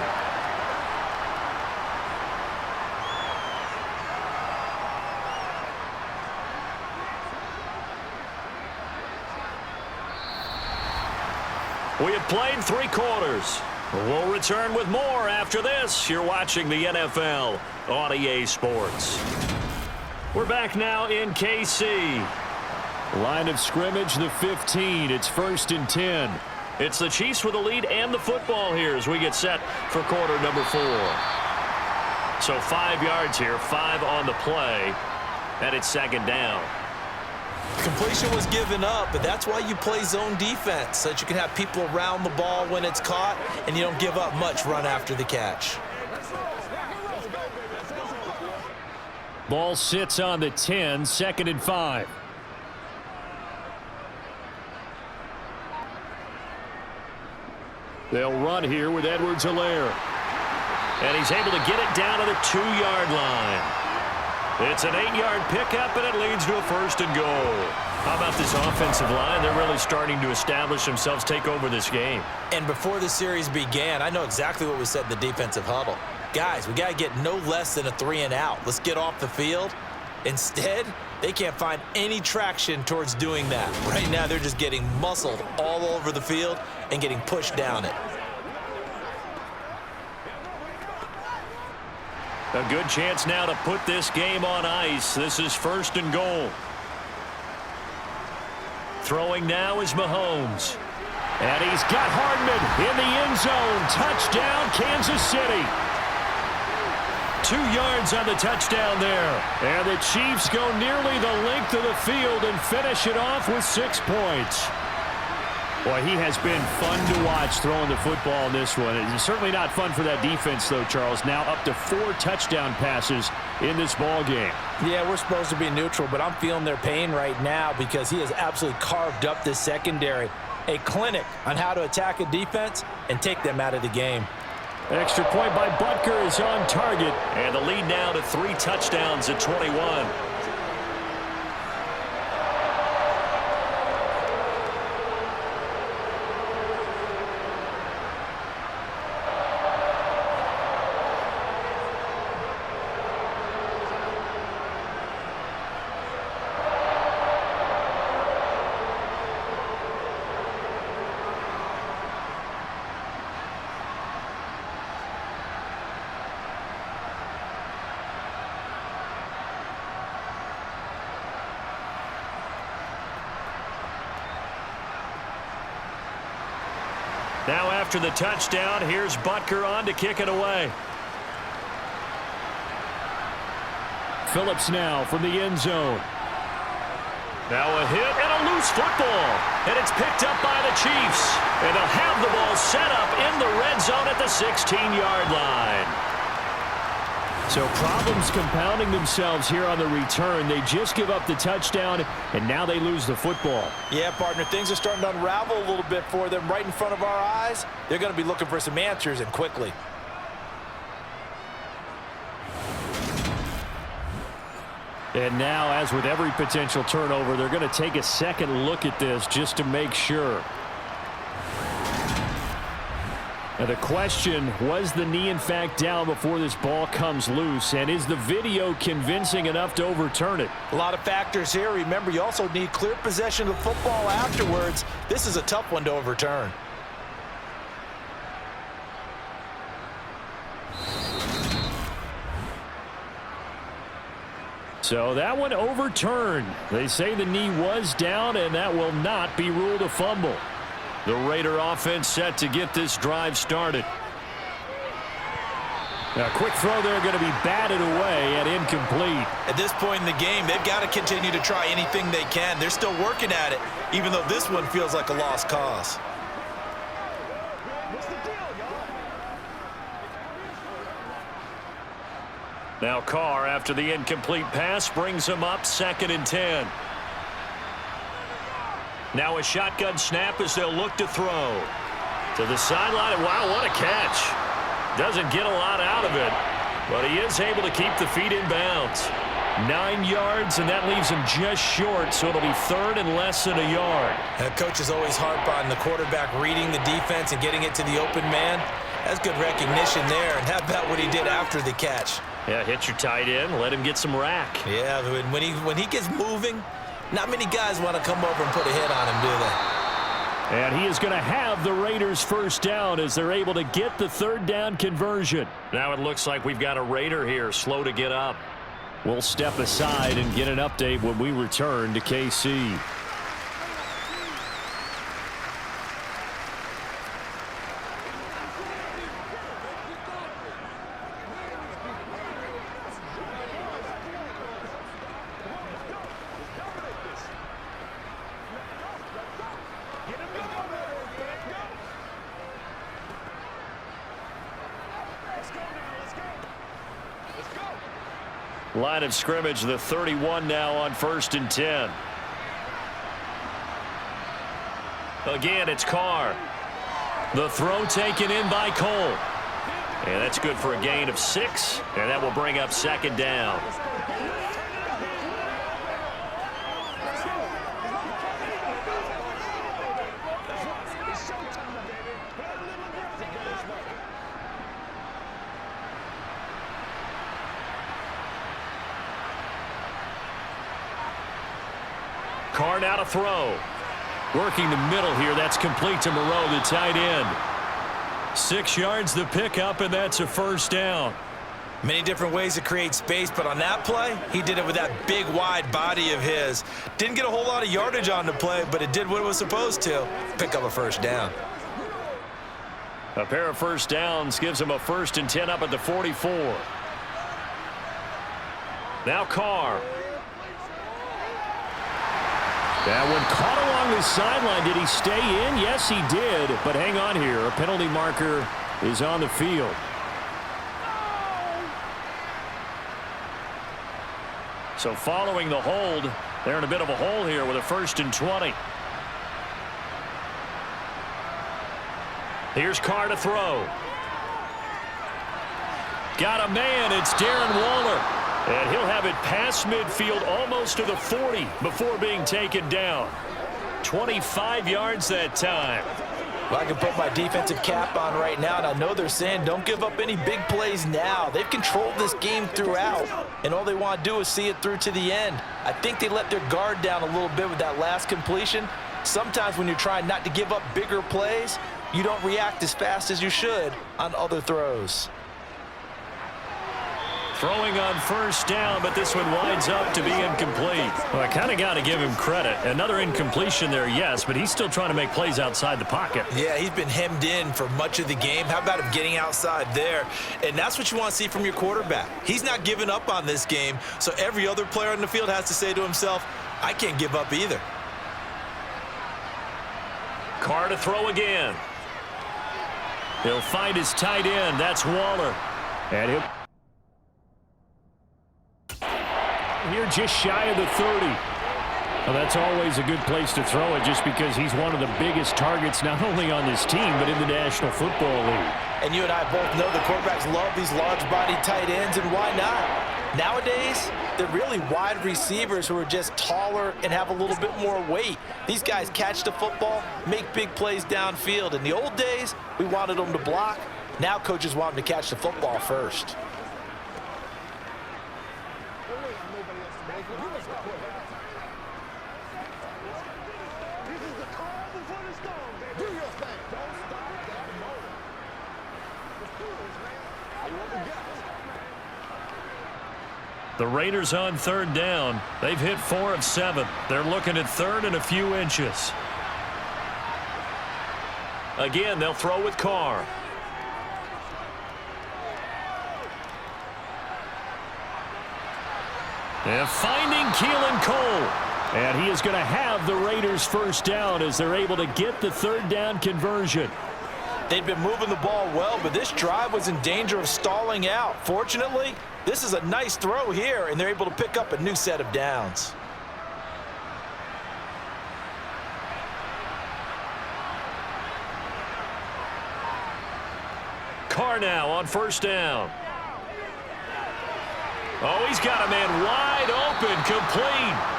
We have played 3 quarters. We'll return with more after this. You're watching the NFL on EA Sports. We're back now in KC.
Line of scrimmage, the 15. It's 1st and 10.
It's the Chiefs with the lead and the football here as we get set for quarter number 4. So 5 yards here, 5 on the play, and it's 2nd down.
Completion was given up, but that's why you play zone defense, so that you can have people around the ball when it's caught, and you don't give up much run after the catch.
Ball sits on the 10, 2nd and 5. They'll run here with Edwards-Helaire.
And he's able to get it down to the 2-yard line. It's an 8-yard pickup, and it leads to a 1st and goal. How about this offensive line? They're really starting to establish themselves, take over this game.
And before the series began, I know exactly what was said in the defensive huddle. Guys, we got to get no less than a 3 and out. Let's get off the field. Instead, they can't find any traction towards doing that. Right now, they're just getting muscled all over the field and getting pushed down it.
A good chance now to put this game on ice. This is 1st and goal. Throwing now is Mahomes.
And he's got Hardman in the end zone. Touchdown, Kansas City. 2 yards on the touchdown there. And the Chiefs go nearly the length of the field and finish it off with 6 points. Boy, he has been fun to watch throwing the football in this one. It's certainly not fun for that defense, though, Charles. Now up to 4 touchdown passes in this ball game.
Yeah, we're supposed to be neutral, but I'm feeling their pain right now because he has absolutely carved up this secondary. A clinic on how to attack a defense and take them out of the game.
Extra point by Butker is on target.
And the lead now to 3 touchdowns at 21. Now after the touchdown, here's Butker on to kick it away.
Phillips now from the end zone.
Now a hit and a loose football. And it's picked up by the Chiefs. And they'll have the ball set up in the red zone at the 16-yard line.
So problems compounding themselves here on the return. They just give up the touchdown, and now they lose the football.
Yeah, partner, things are starting to unravel a little bit for them right in front of our eyes. They're going to be looking for some answers, and quickly.
And now, as with every potential turnover, they're going to take a second look at this just to make sure. Now the question, was the knee in fact down before this ball comes loose? And is the video convincing enough to overturn it?
A lot of factors here. Remember, you also need clear possession of football afterwards. This is a tough one to overturn.
So that one overturned. They say the knee was down, and that will not be ruled a fumble.
The Raider offense set to get this drive started.
A quick throw there going to be batted away and incomplete.
At this point in the game, they've got to continue to try anything they can. They're still working at it, even though this one feels like a lost cause.
Now Carr, after the incomplete pass, brings him up 2nd and 10. Now a shotgun snap as they'll look to throw. To the sideline. Wow, what a catch. Doesn't get a lot out of it, but he is able to keep the feet in bounds. 9 yards, and that leaves him just short, so it'll be 3rd and less than a yard.
Coaches always harp on the quarterback reading the defense and getting it to the open man. That's good recognition there, and how about what he did after the catch?
Yeah, hit your tight end, let him get some rack.
Yeah, when he gets moving, not many guys want to come over and put a hit on him, do they?
And he is going to have the Raiders first down as they're able to get the 3rd down conversion.
Now it looks like we've got a Raider here, slow to get up.
We'll step aside and get an update when we return to KC.
Line of scrimmage, the 31 now on 1st and 10. Again, it's Carr. The throw taken in by Cole. And that's good for a gain of 6, and that will bring up 2nd down. Carr now to throw.
Working the middle here. That's complete to Moreau, the tight end. 6 yards the pickup, and that's a 1st down.
Many different ways to create space, but on that play, he did it with that big, wide body of his. Didn't get a whole lot of yardage on the play, but it did what it was supposed to. Pick up a 1st down.
A pair of 1st downs gives him a 1st and 10 up at the 44. Now Carr.
That one caught along the sideline. Did he stay in? Yes, he did. But hang on here. A penalty marker is on the field.
So following the hold, they're in a bit of a hole here with a 1st and 20. Here's Carr to throw. Got a man. It's Darren Waller. And he'll have it past midfield almost to the 40 before being taken down. 25 yards that time.
Well, I can put my defensive cap on right now, and I know they're saying don't give up any big plays now. They've controlled this game throughout, and all they want to do is see it through to the end. I think they let their guard down a little bit with that last completion. Sometimes when you're trying not to give up bigger plays, you don't react as fast as you should on other throws.
Throwing on 1st down, but this one winds up to be incomplete.
Well, I kind of got to give him credit. Another incompletion there, yes, but he's still trying to make plays outside the pocket.
Yeah, he's been hemmed in for much of the game. How about him getting outside there? And that's what you want to see from your quarterback. He's not giving up on this game, so every other player on the field has to say to himself, I can't give up either.
Carr to throw again.
He'll find his tight end. That's Waller. And he'll... You're just shy of the 30. Well, that's always a good place to throw it just because he's one of the biggest targets not only on this team but in the National Football League.
And you and I both know the quarterbacks love these large-body tight ends, and why not? Nowadays, they're really wide receivers who are just taller and have a little bit more weight. These guys catch the football, make big plays downfield. In the old days, we wanted them to block. Now coaches want them to catch the football first.
The Raiders on 3rd down. They've hit 4 of 7. They're looking at 3rd and a few inches. Again, they'll throw with Carr. And finding Keelan Cole. And he is going to have the Raiders first down as they're able to get the third down conversion.
They've been moving the ball well, but this drive was in danger of stalling out. Fortunately, this is a nice throw here, and they're able to pick up a new set of downs.
Carr now on first down. Oh, he's got a man wide open, complete.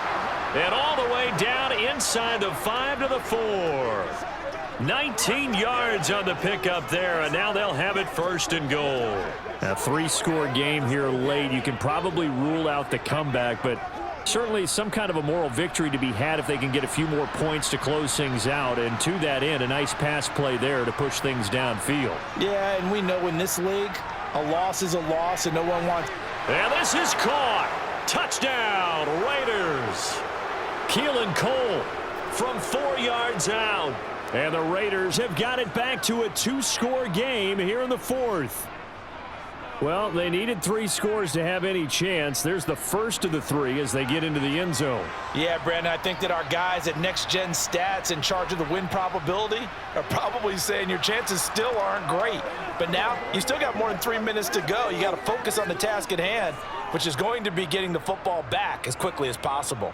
And all the way down inside the 5 to the 4. 19 yards on the pickup there, and now they'll have it first and goal. A 3-score game here late. You can probably rule out the comeback, but certainly some kind of a moral victory to be had if they can get a few more points to close things out. And to that end, a nice pass play there to push things downfield.
Yeah, and we know in this league, a loss is a loss, and no one wants.
And this is caught. Touchdown, Raiders. Keelan Cole from 4 yards out. And the Raiders have got it back to a 2-score game here in the 4th. Well, they needed 3 scores to have any chance. There's the first of the 3 as they get into the end zone.
Yeah, Brandon, I think that our guys at Next Gen Stats in charge of the win probability are probably saying your chances still aren't great. But now you still got more than 3 minutes to go. You got to focus on the task at hand, which is going to be getting the football back as quickly as possible.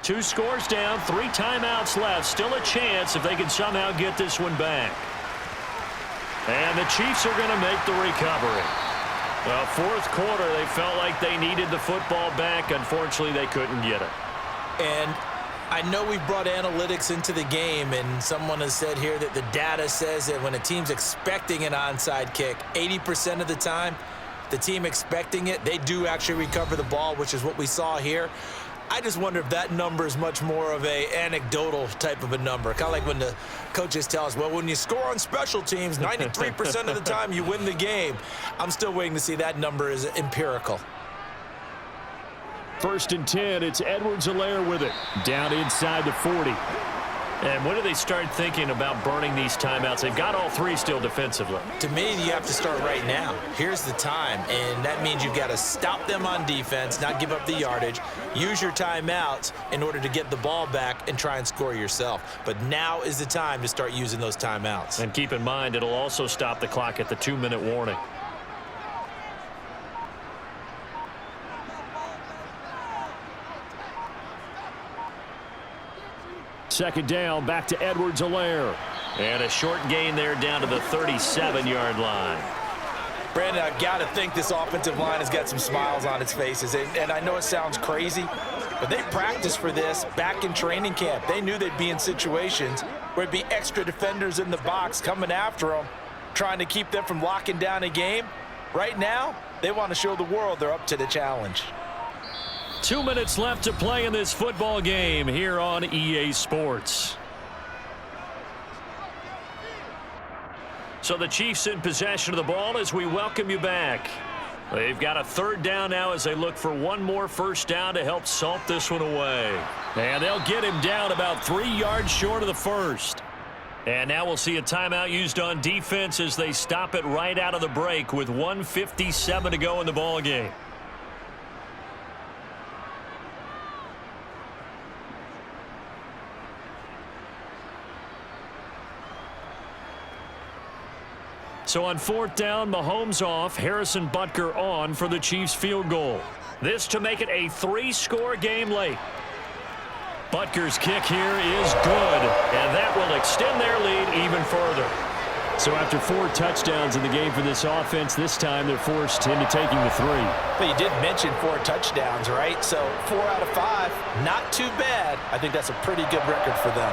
Two scores down, 3 timeouts left. Still a chance if they can somehow get this one back. And the Chiefs are going to make the recovery. Well, 4th quarter, they felt like they needed the football back. Unfortunately, they couldn't get it.
And I know we've brought analytics into the game, and someone has said here that the data says that when a team's expecting an onside kick, 80% of the time, the team expecting it, they do actually recover the ball, which is what we saw here. I just wonder if that number is much more of a anecdotal type of a number. Kind of like when the coaches tell us, well, when you score on special teams, 93% of the time you win the game. I'm still waiting to see that number is empirical.
1st and 10, it's Edwards-Helaire with it. Down inside the 40. And when do they start thinking about burning these timeouts? They've got all 3 still defensively.
To me, you have to start right now. Here's the time, and that means you've got to stop them on defense, not give up the yardage, use your timeouts in order to get the ball back and try and score yourself. But now is the time to start using those timeouts.
And keep in mind, it'll also stop the clock at the 2-minute warning. Second down, back to Edwards-Helaire. And a short gain there down to the 37-yard line.
Brandon, I've got to think this offensive line has got some smiles on its faces. And I know it sounds crazy, but they practiced for this back in training camp. They knew they'd be in situations where it'd be extra defenders in the box coming after them, trying to keep them from locking down a game. Right now, they want to show the world they're up to the challenge.
2 minutes left to play in this football game here on EA Sports. So the Chiefs in possession of the ball as we welcome you back. They've got a 3rd down now as they look for one more first down to help salt this one away. And they'll get him down about 3 yards short of the first. And now we'll see a timeout used on defense as they stop it right out of the break with 1:57 to go in the ball game. So on 4th down, Mahomes off, Harrison Butker on for the Chiefs field goal. This to make it a 3-score game late. Butker's kick here is good, and that will extend their lead even further. So after 4 touchdowns in the game for this offense, this time they're forced into taking the 3.
But you did mention 4 touchdowns, right? So 4 out of 5, not too bad. I think that's a pretty good record for them.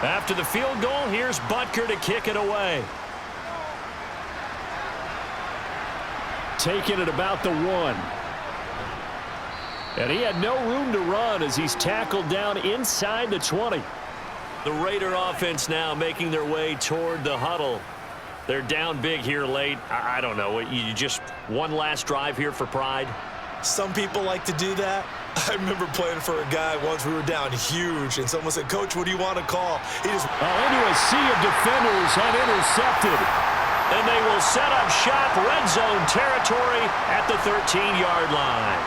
After the field goal, here's Butker to kick it away. Taking it about the 1. And he had no room to run as he's tackled down inside the 20. The Raider offense now making their way toward the huddle. They're down big here late. I don't know. You just one last drive here for pride?
Some people like to do that. I remember playing for a guy once. We were down huge, and someone said, "Coach, what do you want to call?" He just
into a sea of defenders and intercepted. And they will set up shop, red zone territory at the 13-yard line.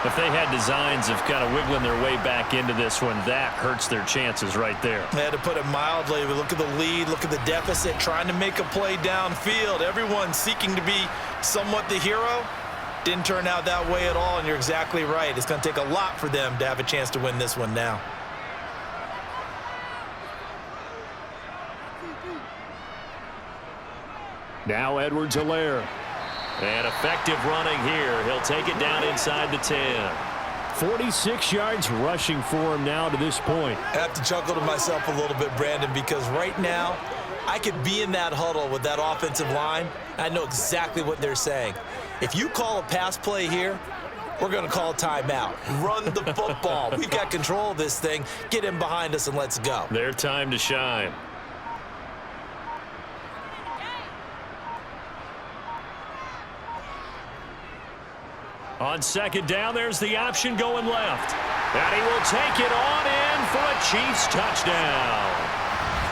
If they had designs of kind of wiggling their way back into this one, that hurts their chances right there.
I had to put it mildly. We look at the lead, look at the deficit, trying to make a play downfield. Everyone seeking to be somewhat the hero. Didn't turn out that way at all, and you're exactly right. It's going to take a lot for them to have a chance to win this one now.
Now Edwards-Helaire. And effective running here. He'll take it down inside the 10. 46 yards rushing for him now to this point.
I have to chuckle to myself a little bit, Brandon, because right now I could be in that huddle with that offensive line. I know exactly what they're saying. If you call a pass play here, we're going to call a timeout. Run the football. We've got control of this thing. Get in behind us and let's go.
Their time to shine. On second down, there's the option going left. And he will take it on in for a Chiefs touchdown.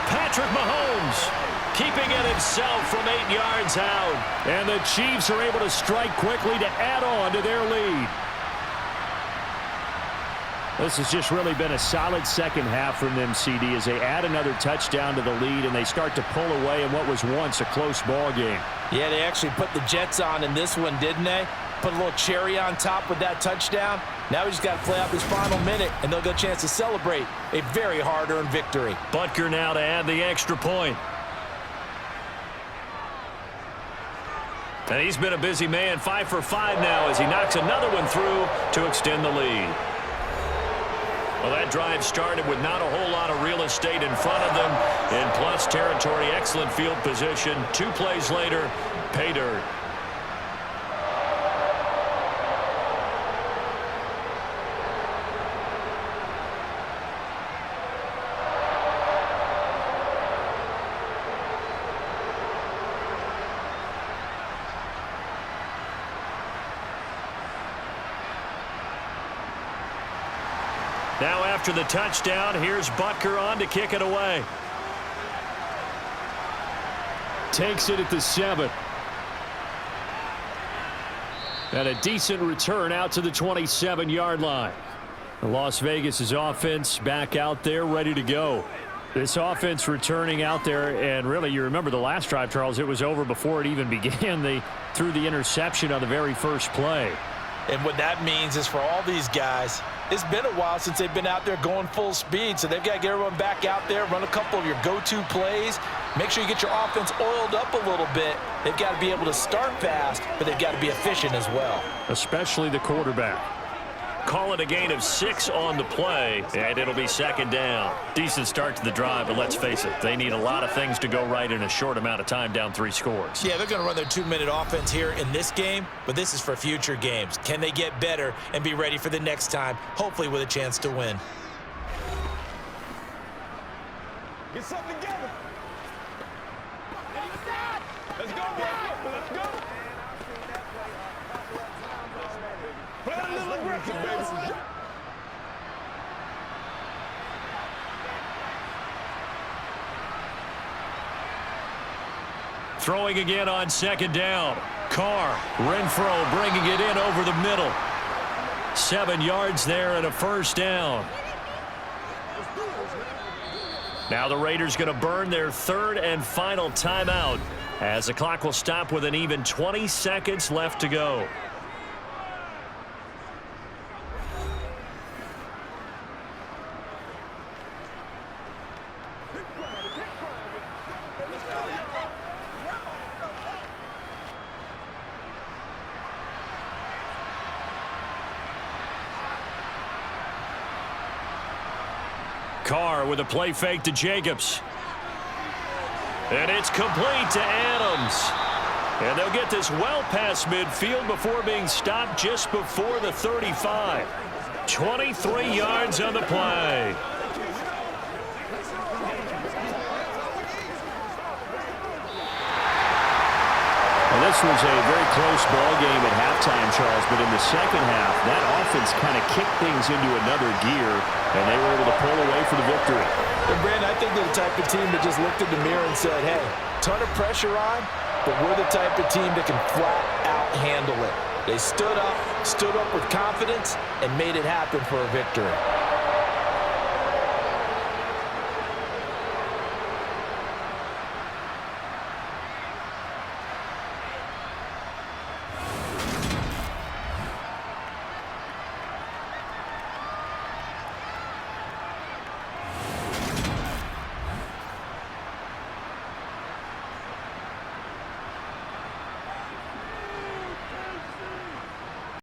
Patrick Mahomes keeping it himself from 8 yards out. And the Chiefs are able to strike quickly to add on to their lead. This has just really been a solid second half from them, CD, as they add another touchdown to the lead and they start to pull away in what was once a close ball game.
Yeah, they actually put the Jets on in this one, didn't they? Put a little cherry on top with that touchdown. Now we just got to play out this final minute, and they'll get a chance to celebrate a very hard-earned victory.
Butker now to add the extra point. And he's been a busy man, 5 for 5 now as he knocks another one through to extend the lead. Well, that drive started with not a whole lot of real estate in front of them. In plus territory, excellent field position. 2 plays later, pay dirt. Now after the touchdown, here's Butker on to kick it away. Takes it at the 7. And a decent return out to the 27-yard line. The Las Vegas' offense back out there ready to go. This offense returning out there, and really you remember the last drive, Charles, it was over before it even began. They threw the interception on the very first play.
And what that means is for all these guys, it's been a while since they've been out there going full speed, so they've got to get everyone back out there, run a couple of your go-to plays, make sure you get your offense oiled up a little bit. They've got to be able to start fast, but they've got to be efficient as well.
Especially the quarterback. Call it a gain of 6 on the play, and it'll be second down. Decent start to the drive, but let's face it, they need a lot of things to go right in a short amount of time, down 3 scores.
Yeah, they're going to run their 2-minute offense here in this game, but this is for future games. Can they get better and be ready for the next time, hopefully with a chance to win?
Get something together. Let's go, let's go. Play a little aggressive, baby.
Throwing again on second down. Carr, Renfro bringing it in over the middle. 7 yards there and a first down. Now the Raiders going to burn their 3rd and final timeout as the clock will stop with an even 20 seconds left to go. Carr with a play fake to Jacobs. And it's complete to Adams. And they'll get this well past midfield before being stopped just before the 35. 23 yards on the play.
Well, this was a very close ball game at halftime, Charles, but in the second half, that offense kind of kicked things into another gear, and they were able to pull away for the victory.
And Brandon, I think they're the type of team that just looked in the mirror and said, hey, ton of pressure on, but we're the type of team that can flat out handle it. They stood up with confidence, and made it happen for a victory.